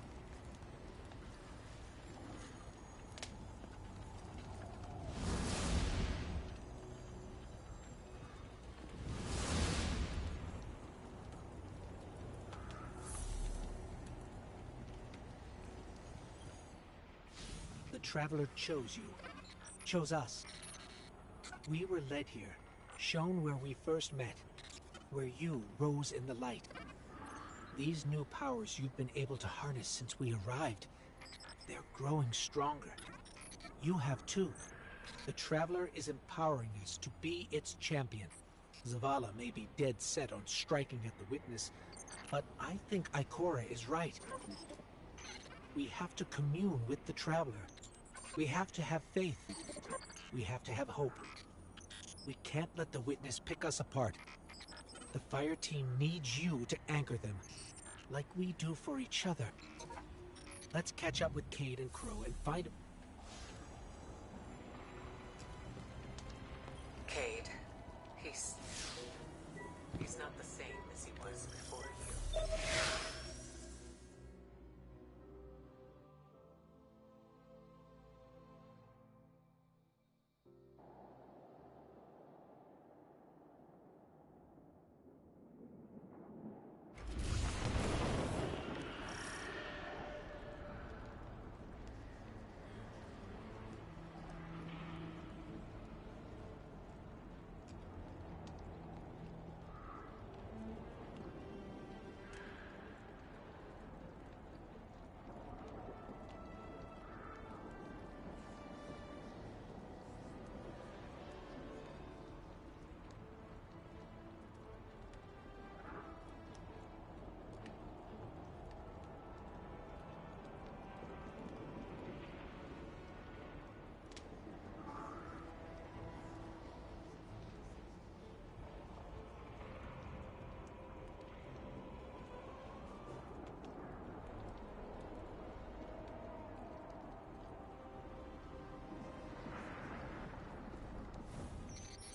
The Traveler chose you. Chose us. We were led here, shown where we first met. Where you rose in the light. These new powers you've been able to harness since we arrived, they're growing stronger. You have too. The Traveler is empowering us to be its champion. Zavala may be dead set on striking at the Witness, but I think Ikora is right. We have to commune with the Traveler. We have to have faith. We have to have hope. We can't let the Witness pick us apart. The fire team needs you to anchor them, like we do for each other. Let's catch up with Cayde and Crow and find... Cayde, he's not the same as he was before you.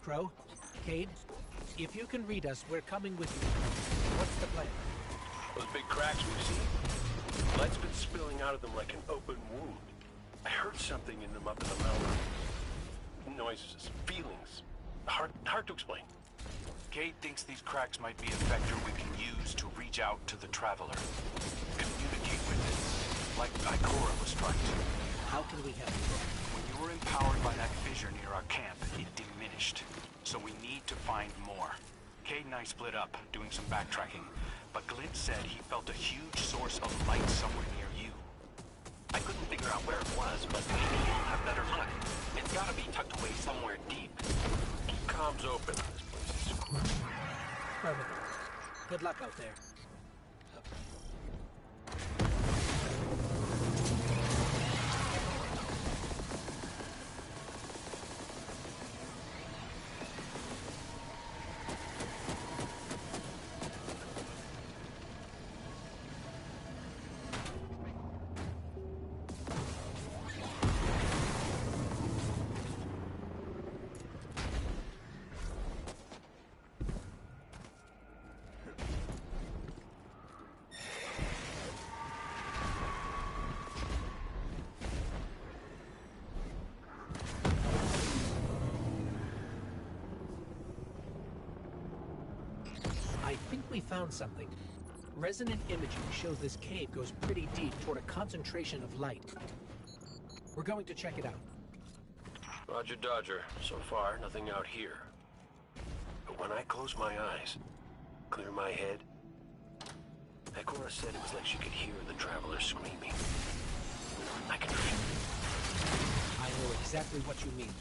Crow, Cayde, if you can read us, we're coming with you. What's the plan? Those big cracks we've seen, light's been spilling out of them like an open wound. I heard something in them up in the mountain. Noises, feelings. Hard to explain. Cayde thinks these cracks might be a vector we can use to reach out to the Traveler. Communicate with it, like Ikora was trying to. How can we help? When you were empowered by that fissure near our camp, it diminished. So we need to find more. Cayde and I split up, doing some backtracking. But Glint said he felt a huge source of light somewhere near you. I couldn't figure out where it was, but maybe you'll have better luck. It's gotta be tucked away somewhere deep. Keep comms open. This place is screwed. Perfect. Good luck out there. I think we found something. Resonant imaging shows this cave goes pretty deep toward a concentration of light. We're going to check it out. Roger Dodger. So far, nothing out here. But when I close my eyes, clear my head, Ikora said it was like she could hear the Traveler screaming. I can feel it. I know exactly what you mean.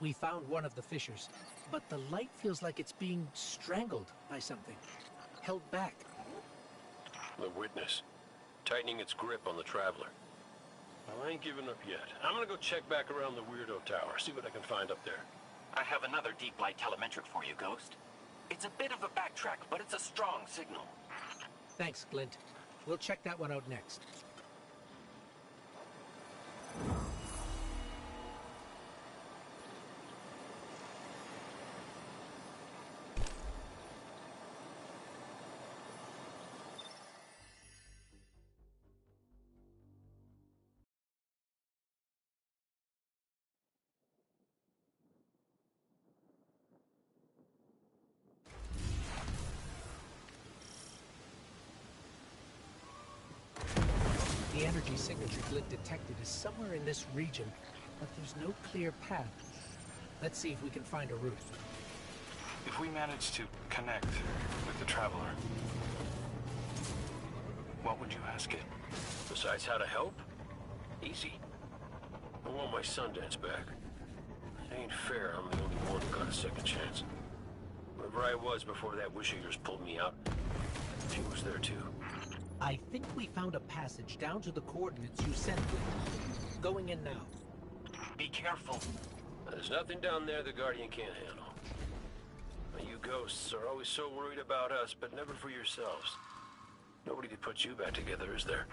We found one of the fissures, but the light feels like it's being strangled by something. Held back. The witness. Tightening its grip on the traveler. Well, I ain't giving up yet. I'm gonna go check back around the Weirdo Tower, see what I can find up there. I have another deep light telemetric for you, Ghost. It's a bit of a backtrack, but it's a strong signal. Thanks, Glint. We'll check that one out next. The energy signature Glint detected is somewhere in this region, but there's no clear path. Let's see if we can find a route. If we manage to connect with the Traveler, what would you ask it? Besides how to help? Easy. I want my Sundance back. It ain't fair I'm the only one who got a second chance. Wherever I was before that wish of yours pulled me out, she was there too. I think we found a passage down to the coordinates you sent me. Going in now. Be careful. There's nothing down there the Guardian can't handle. You ghosts are always so worried about us, but never for yourselves. Nobody to put you back together, is there?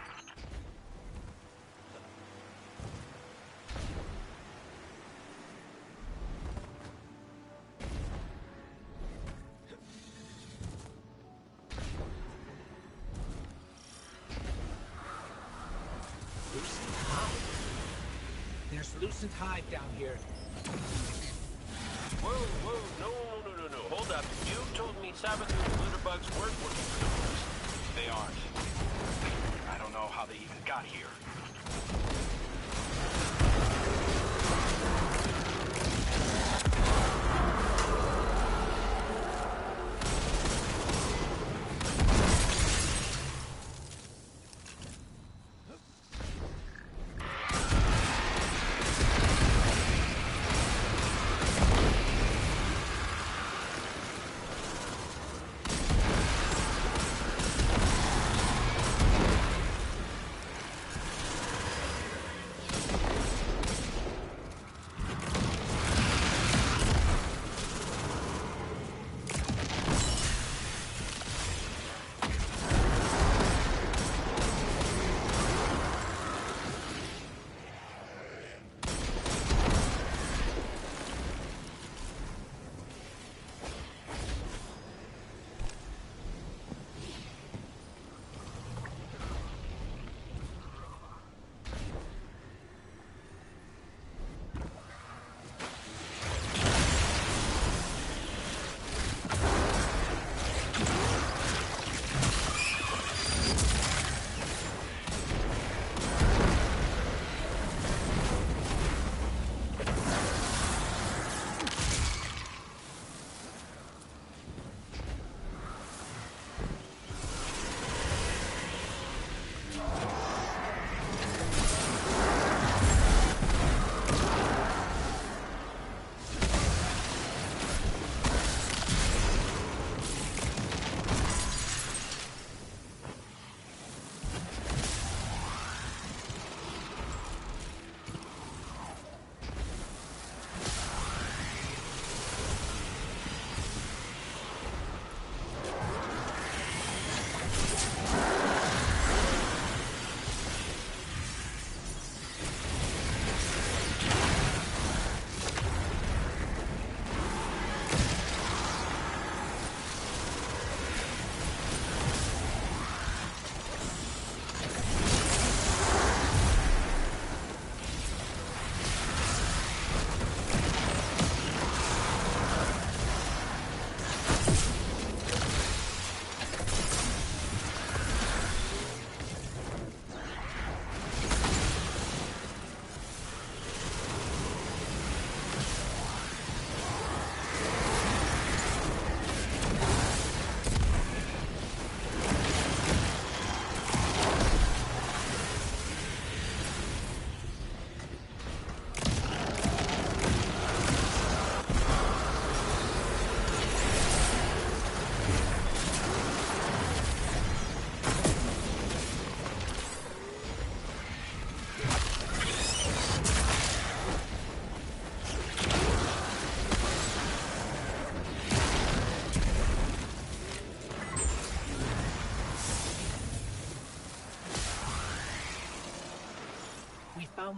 Lucent Hive down here. Whoa, no. Hold up. You told me Sabathun and Glitterbugs weren't working for the police. They aren't. I don't know how they even got here.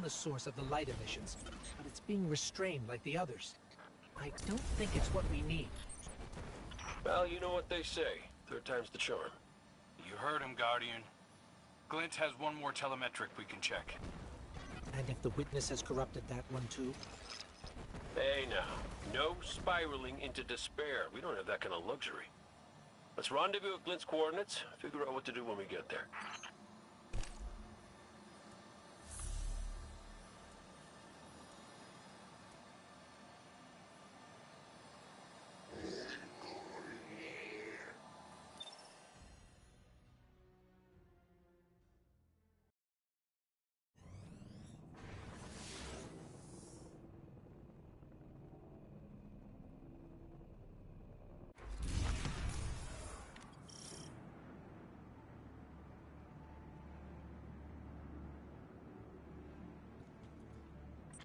the source of the light emissions, but it's being restrained like the others. I don't think it's what we need. Well, you know what they say. Third time's the charm. You heard him, Guardian. Glint has one more telemetric we can check. And if the witness has corrupted that one too? Hey now, no spiraling into despair. We don't have that kind of luxury. Let's rendezvous at Glint's coordinates, figure out what to do when we get there.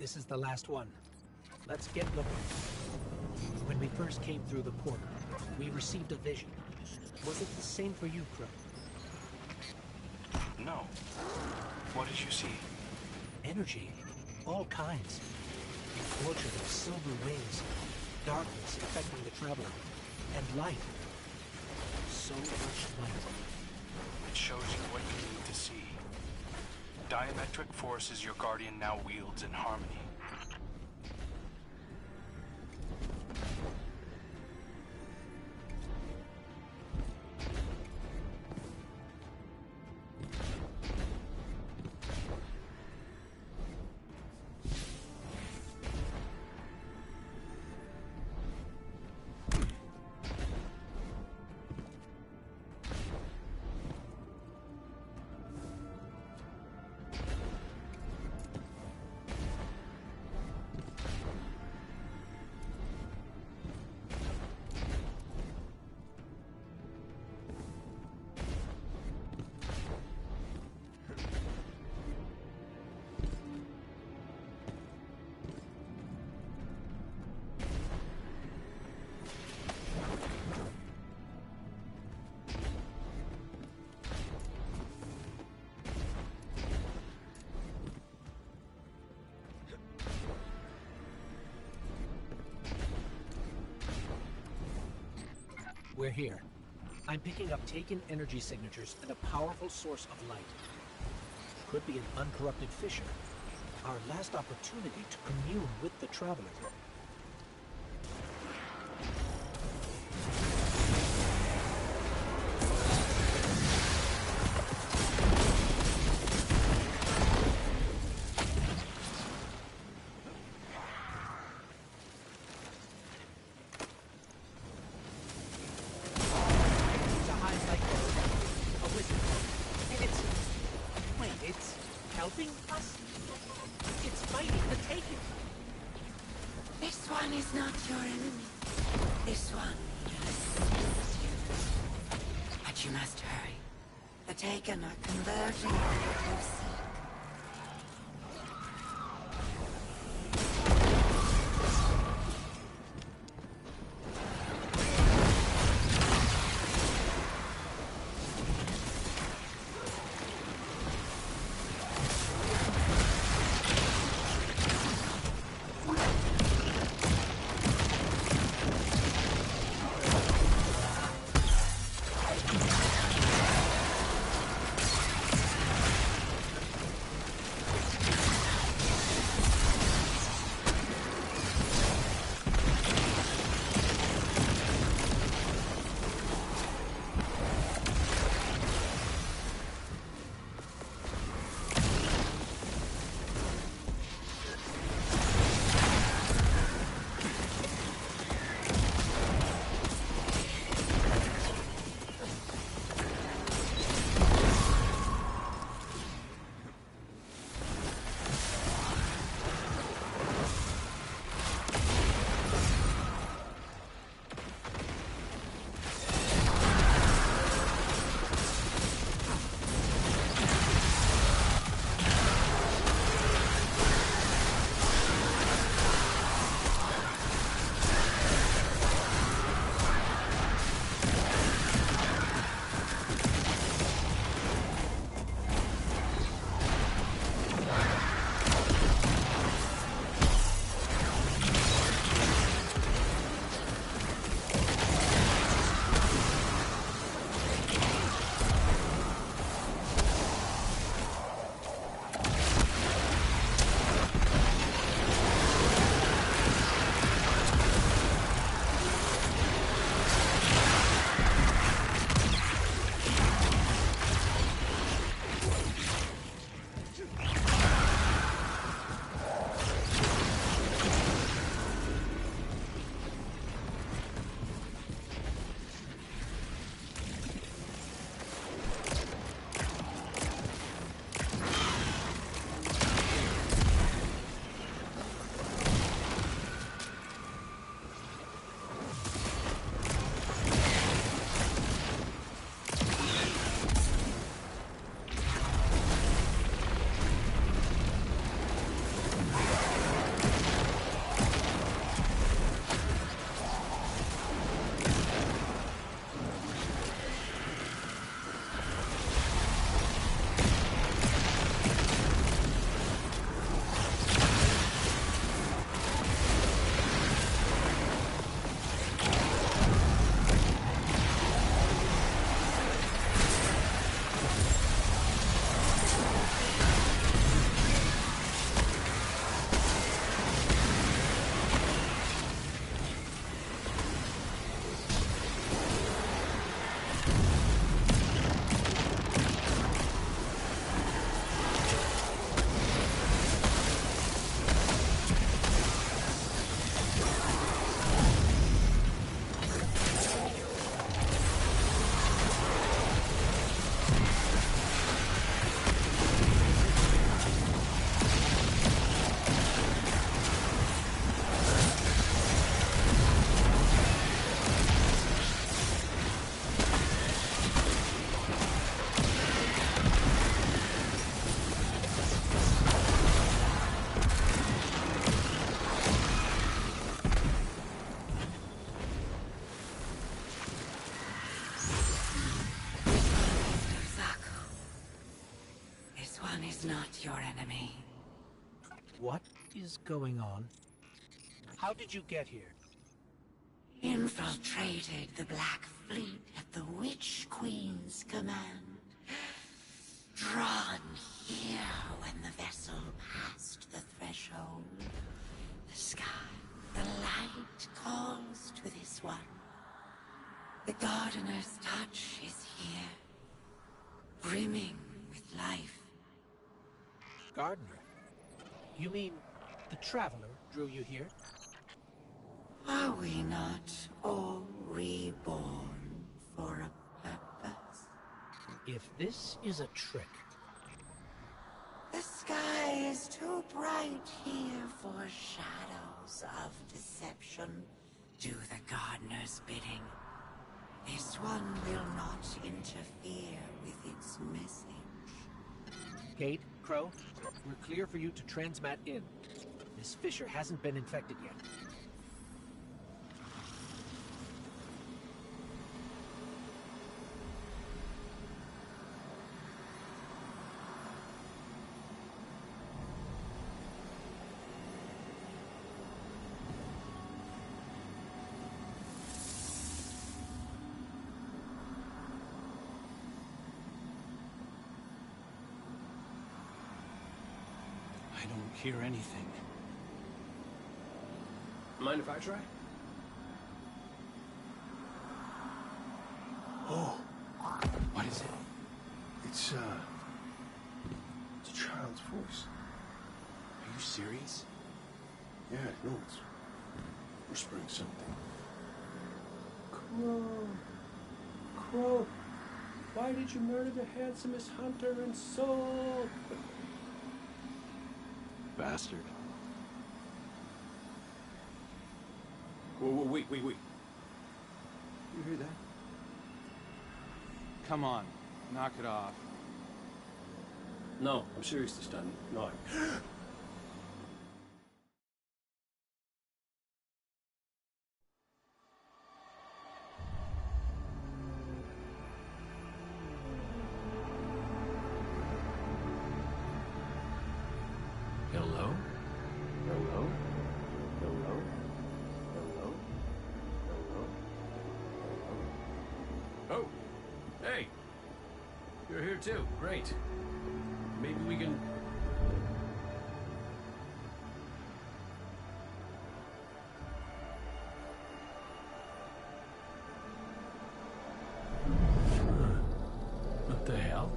This is the last one. Let's get looking. When we first came through the portal, we received a vision. Was it the same for you, Crow? No. What did you see? Energy. All kinds. A orchard of silver wings. Darkness affecting the traveler. And light. So much light. It shows you what you need to see. Diametric forces your Guardian now wields in harmony. We're here. I'm picking up taken energy signatures and a powerful source of light. Could be an uncorrupted fissure. Our last opportunity to commune with the Traveler. Taken are converging on what you seek. is not your enemy. What is going on? How did you get here? Infiltrated the Black Fleet at the Witch Queen's command. Drawn here when the vessel passed the threshold. The sky, the light calls to this one. The Gardener's touch is here, brimming with life. Gardener? You mean the Traveler drew you here? Are we not all reborn for a purpose? If this is a trick... The sky is too bright here for shadows of deception. Do the Gardener's bidding. This one will not interfere with its message. Cade, Crow, we're clear for you to transmat in. Miss Fisher hasn't been infected yet. I don't hear anything. Mind if I try? Oh, what is it? It's a child's voice. Are you serious? Yeah, no, it's whispering something. Crow, why did you murder the handsomest hunter in Seoul? Bastard. Whoa, wait. You hear that? Come on, knock it off. No, I'm serious this time. No, Hello? Hello? Hello? Hello? Hello? Oh! Hey! You're here too. Great. Maybe we can... What the hell?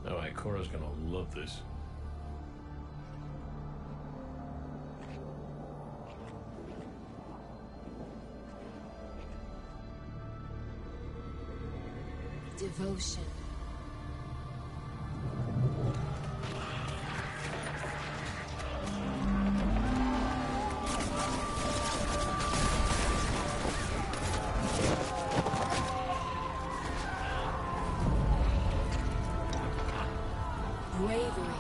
Oh, Ikora's gonna love this. Devotion. Bravery.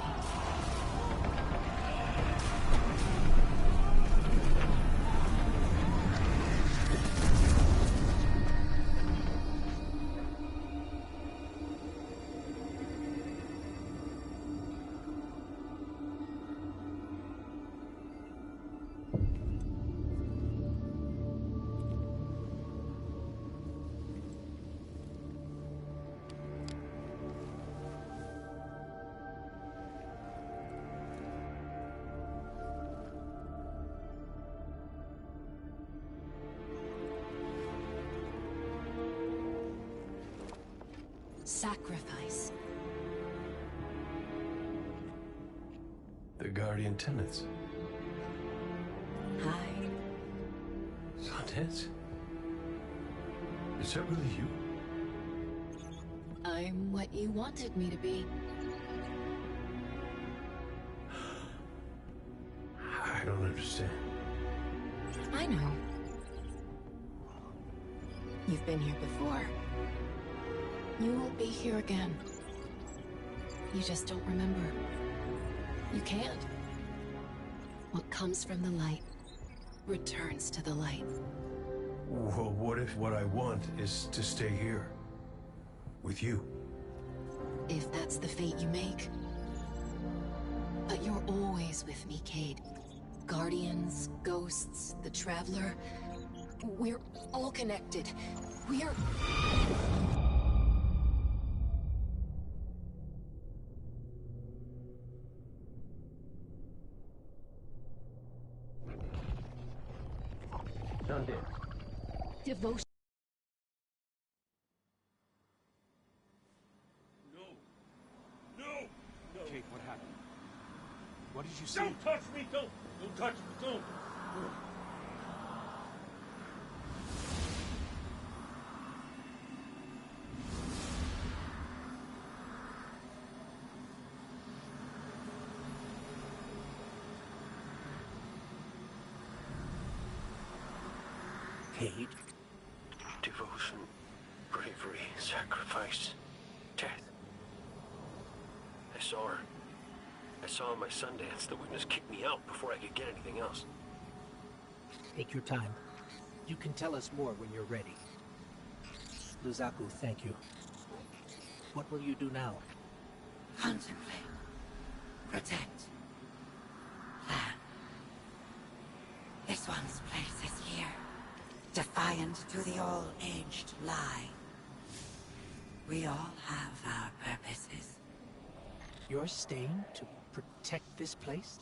Sacrifice. The Guardian tenants. Hi. Sundance? Is that really you? I'm what you wanted me to be. I don't understand. I know. You've been here before. You will be here again. You just don't remember. You can't. What comes from the light returns to the light. Well, what if what I want is to stay here? With you? If that's the fate you make. But you're always with me, Cade. Guardians, ghosts, the Traveler. We're all connected. We're... Done dead. Devotion. Kate, what happened? What did you see? Don't touch me! Don't touch me! Don't! Cade? Devotion, bravery, sacrifice, death. I saw her. I saw my Sundance. The witness kicked me out before I could get anything else. Take your time. You can tell us more when you're ready. Luzaku, thank you. What will you do now? Contemplate. Protect. Plan. This one's place is here. Defiant to the all-aged lie. We all have our purposes. You're staying to protect this place?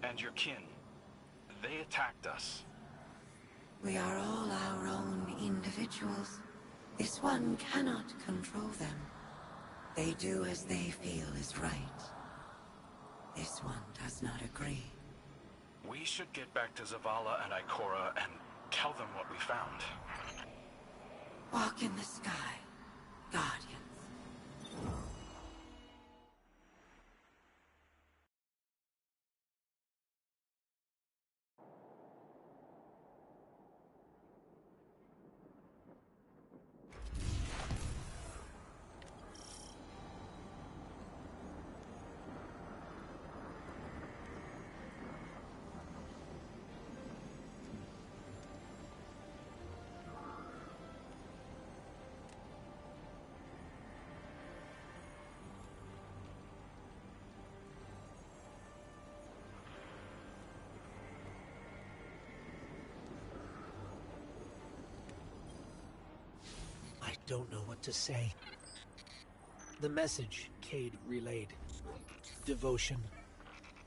And your kin. They attacked us. We are all our own individuals. This one cannot control them. They do as they feel is right. This one does not agree. We should get back to Zavala and Ikora and tell them what we found. Walk in the sky, Guardians. I don't know what to say. The message Cade relayed. Devotion,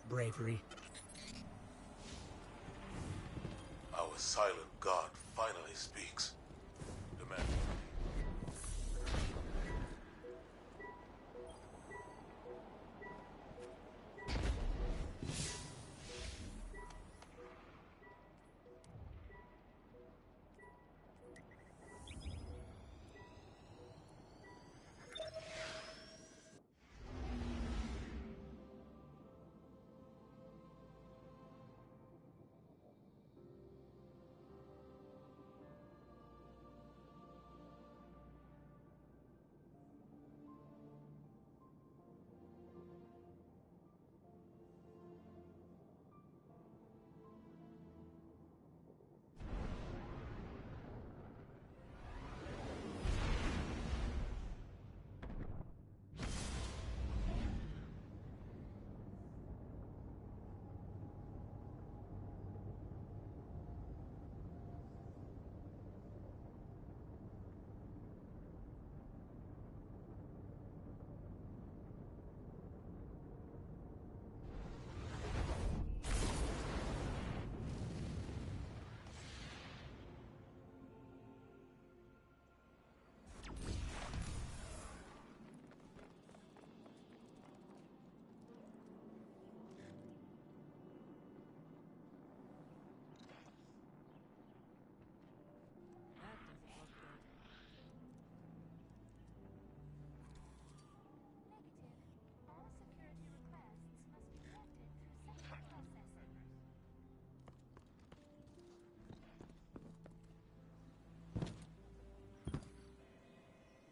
bravery. Our silent god finally speaks. Demand.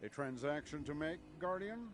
A transaction to make, Guardian?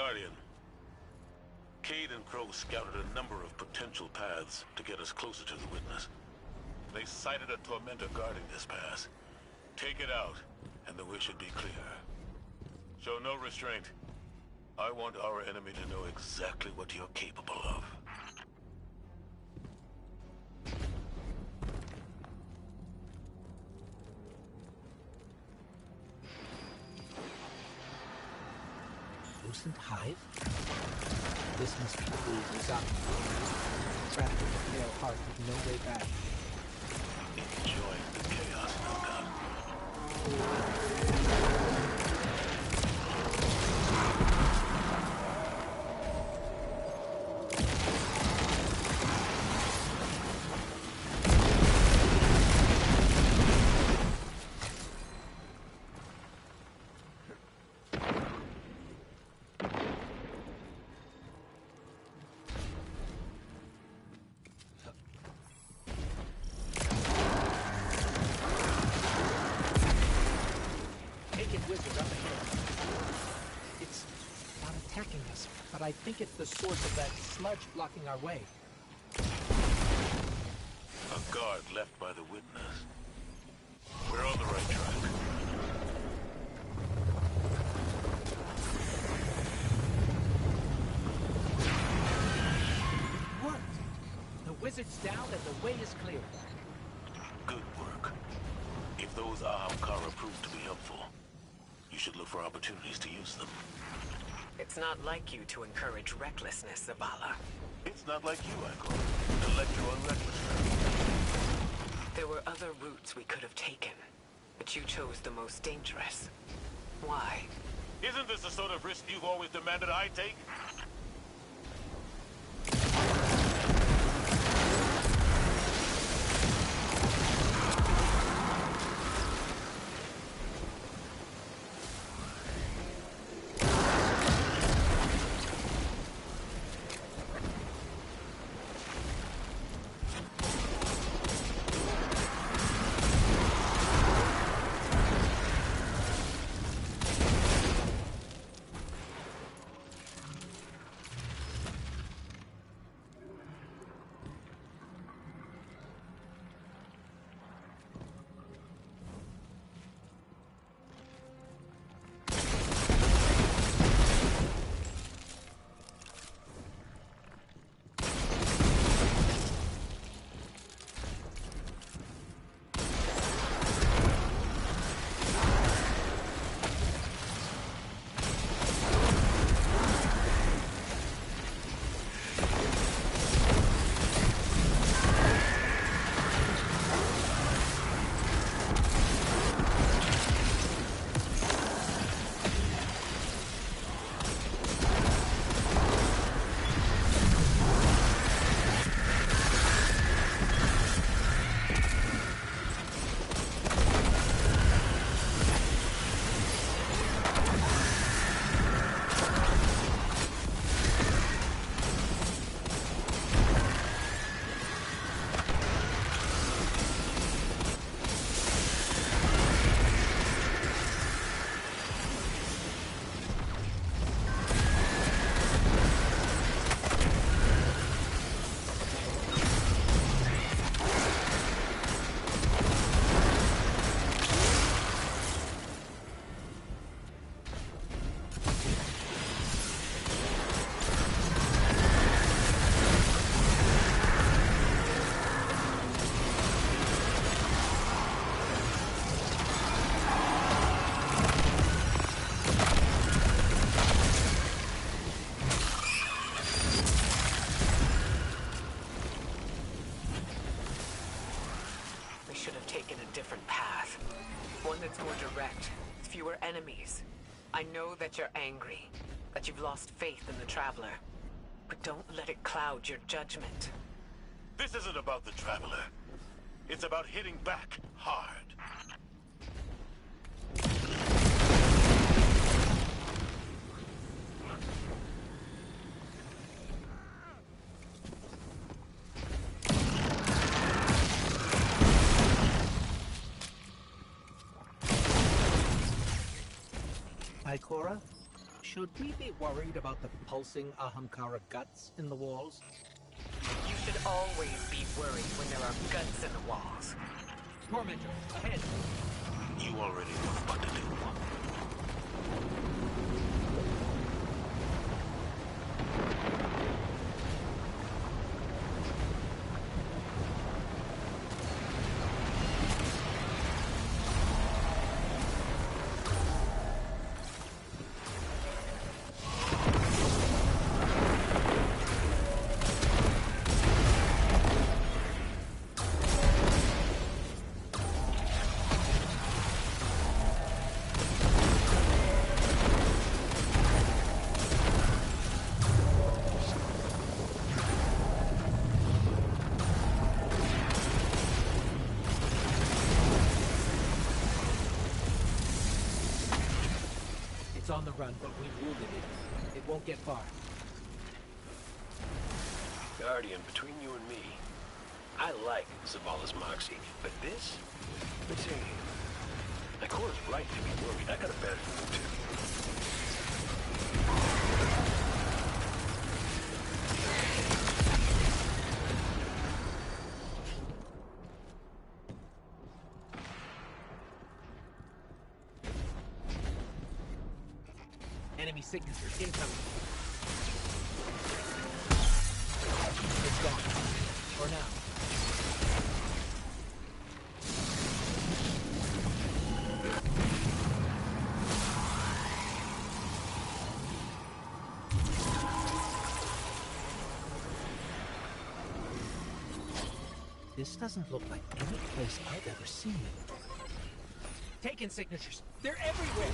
Guardian. Cade and Crow scouted a number of potential paths to get us closer to the Witness. They sighted a Tormentor guarding this pass. Take it out, and the way should be clear. Show no restraint. I want our enemy to know exactly what you're capable of. Lucent Hive? This must be the route we got. Trapped in the pale heart with no way back. Enjoying the chaos, no doubt. But I think it's the source of that sludge blocking our way. A guard left by the Witness. We're on the right track. It worked! The wizard's down and the way is clear. Good work. If those Ahamkara prove to be helpful, you should look for opportunities to use them. It's not like you to encourage recklessness, Zavala. It's not like you, Iko, to let your own recklessness. There were other routes we could have taken, but you chose the most dangerous. Why? Isn't this the sort of risk you've always demanded I take? Enemies. I know that you're angry, that you've lost faith in the Traveler, but don't let it cloud your judgment. This isn't about the Traveler. It's about hitting back hard. Ikora, Should we be worried about the pulsing Ahamkara guts in the walls? You should always be worried when there are guts in the walls. Tormentor, ahead! You already know what to do. It's on the run, but we wounded it. It won't get far. Guardian, between you and me, I like Zavala's moxie, but this? Ikora's right to be worried. I got a better thing too. Enemy signatures incoming. It's gone. For now. This doesn't look like any place I've ever seen it. Taken signatures. They're everywhere.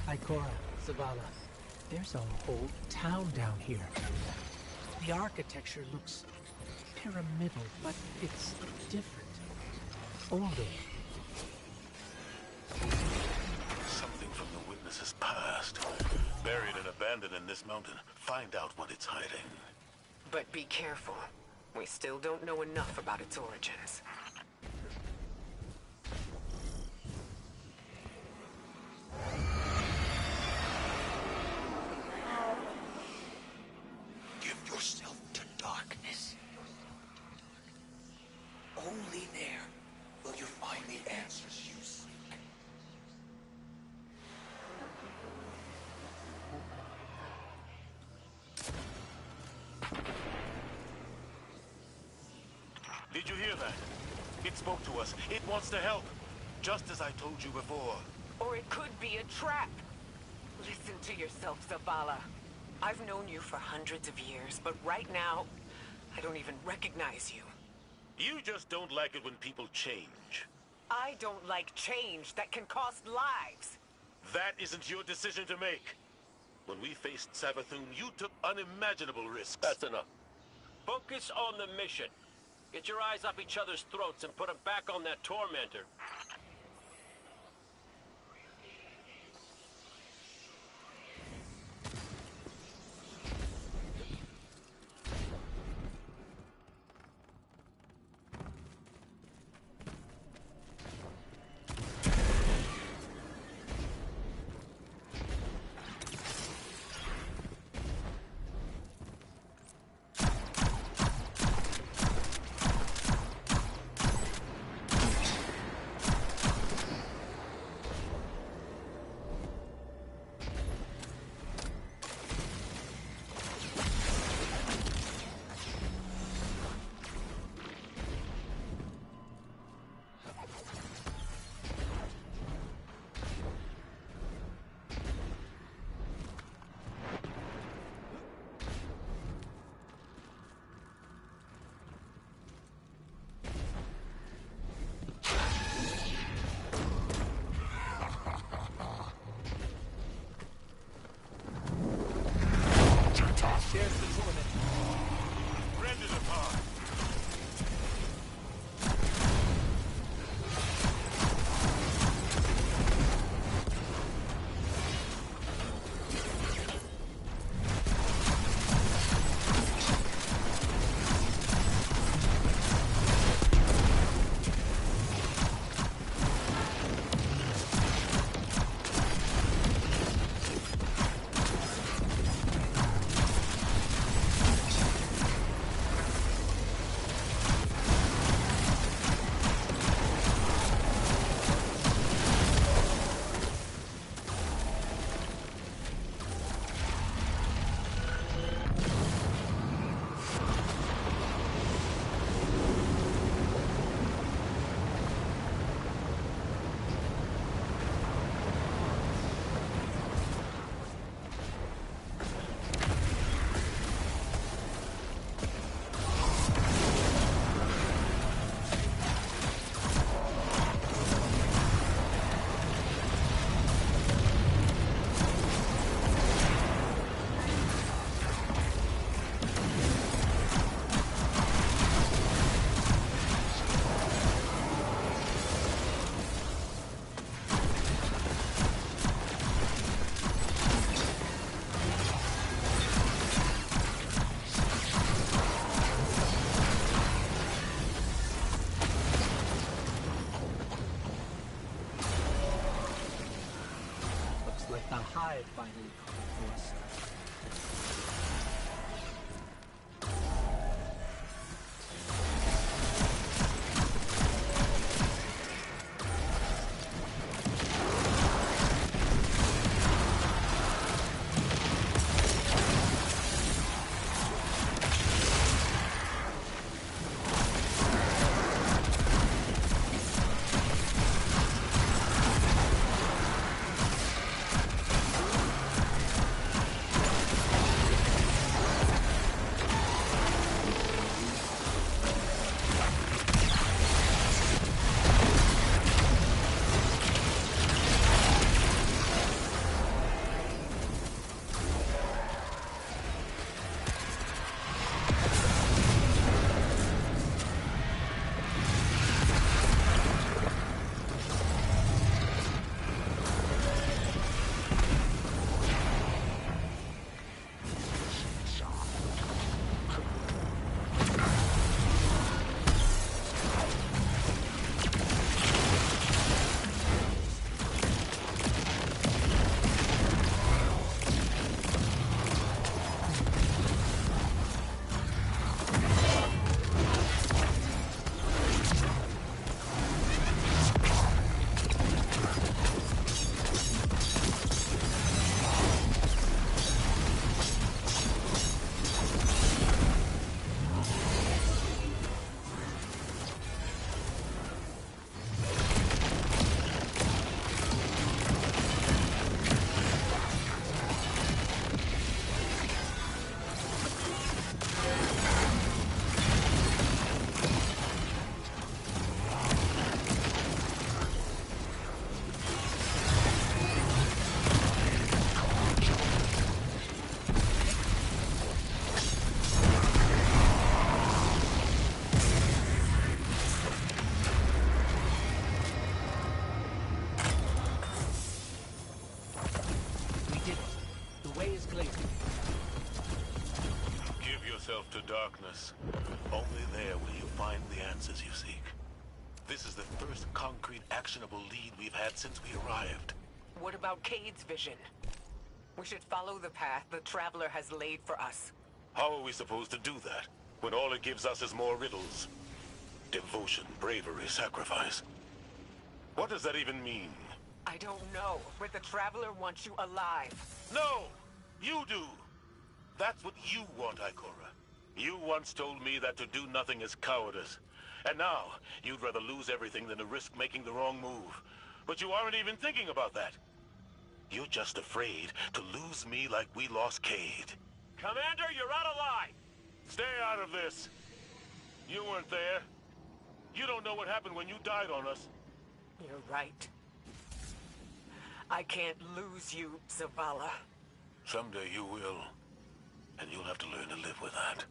Ikora, Zavala, there's a whole town down here. The architecture looks pyramidal, but it's different. Older. Something from the witness's past. Buried and abandoned in this mountain. Find out what it's hiding. But be careful. We still don't know enough about its origins. Give yourself to darkness. Only there will you find the answers you seek. Did you hear that? It spoke to us. It wants to help. Just as I told you before. Or it could be a trap. Listen to yourself, Zavala. I've known you for hundreds of years, but right now, I don't even recognize you. You just don't like it when people change. I don't like change that can cost lives. That isn't your decision to make. When we faced Savathun, you took unimaginable risks. That's enough. Focus on the mission. Get your eyes up each other's throats and put them back on that tormentor. There's the tournament. Rend it apart. The hive finally called for us. yourself to darkness. Only there will you find the answers you seek. This is the first concrete, actionable lead we've had since we arrived. What about Cade's vision? We should follow the path the Traveler has laid for us. How are we supposed to do that, when all it gives us is more riddles? Devotion, bravery, sacrifice. What does that even mean? I don't know, but the Traveler wants you alive. No! You do! That's what you want, Ikora. You once told me that to do nothing is cowardice. And now, you'd rather lose everything than to risk making the wrong move. But you aren't even thinking about that. You're just afraid to lose me like we lost Cade. Commander, you're out of line! Stay out of this! You weren't there. You don't know what happened when you died on us. You're right. I can't lose you, Zavala. Someday you will. And you'll have to learn to live with that.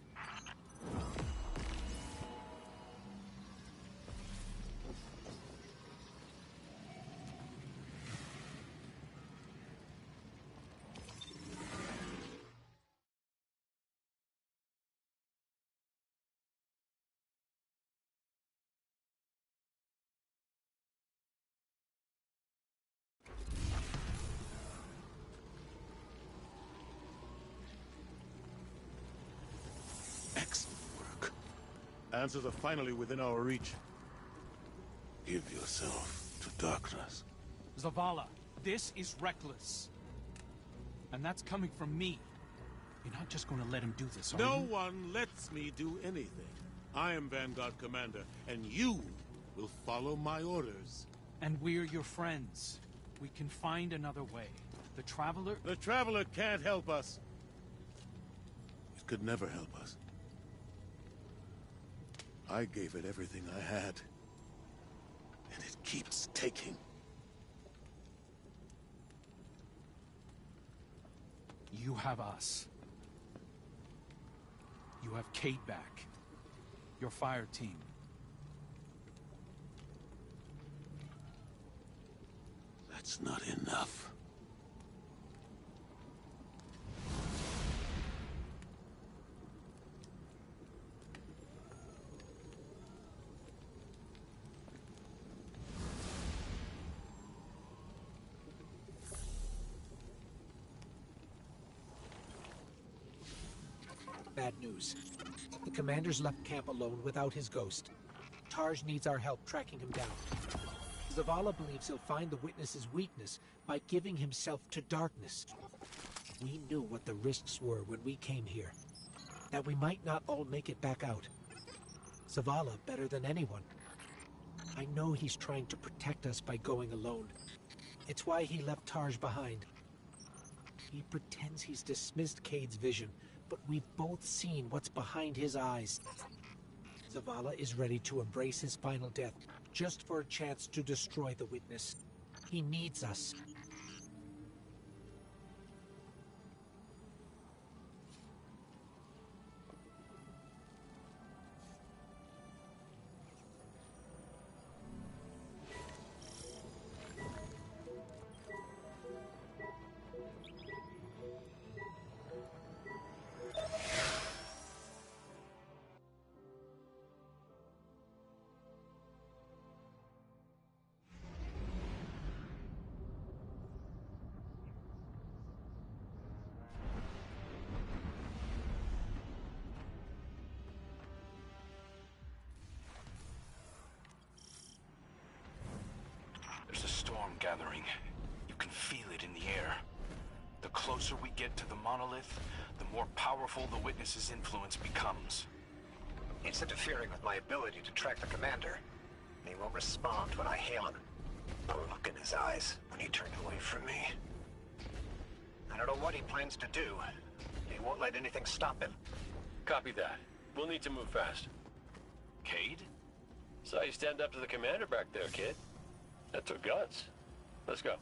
Answers are finally within our reach. Give yourself to darkness. Zavala, this is reckless. And that's coming from me. You're not just going to let him do this, are you? No one lets me do anything. I am Vanguard Commander, and you will follow my orders. And we're your friends. We can find another way. The Traveler... The Traveler can't help us. It could never help us. I gave it everything I had. And it keeps taking. You have us. You have Cade back. Your fire team. That's not enough. Bad news. The commander's left camp alone without his ghost. Tarj needs our help tracking him down. Zavala believes he'll find the witness's weakness by giving himself to darkness. We knew what the risks were when we came here. That we might not all make it back out. Zavala better than anyone. I know he's trying to protect us by going alone. It's why he left Tarj behind. He pretends he's dismissed Cade's vision, but we've both seen what's behind his eyes. Zavala is ready to embrace his final death, just for a chance to destroy the witness. He needs us. There's a storm gathering. You can feel it in the air. The closer we get to the monolith, the more powerful the witness's influence becomes. It's interfering with my ability to track the commander. He won't respond when I hail him. The look in his eyes when he turned away from me. I don't know what he plans to do. He won't let anything stop him. Copy that. We'll need to move fast. Cade? Saw you stand up to the commander back there, kid. That took guts. Let's go.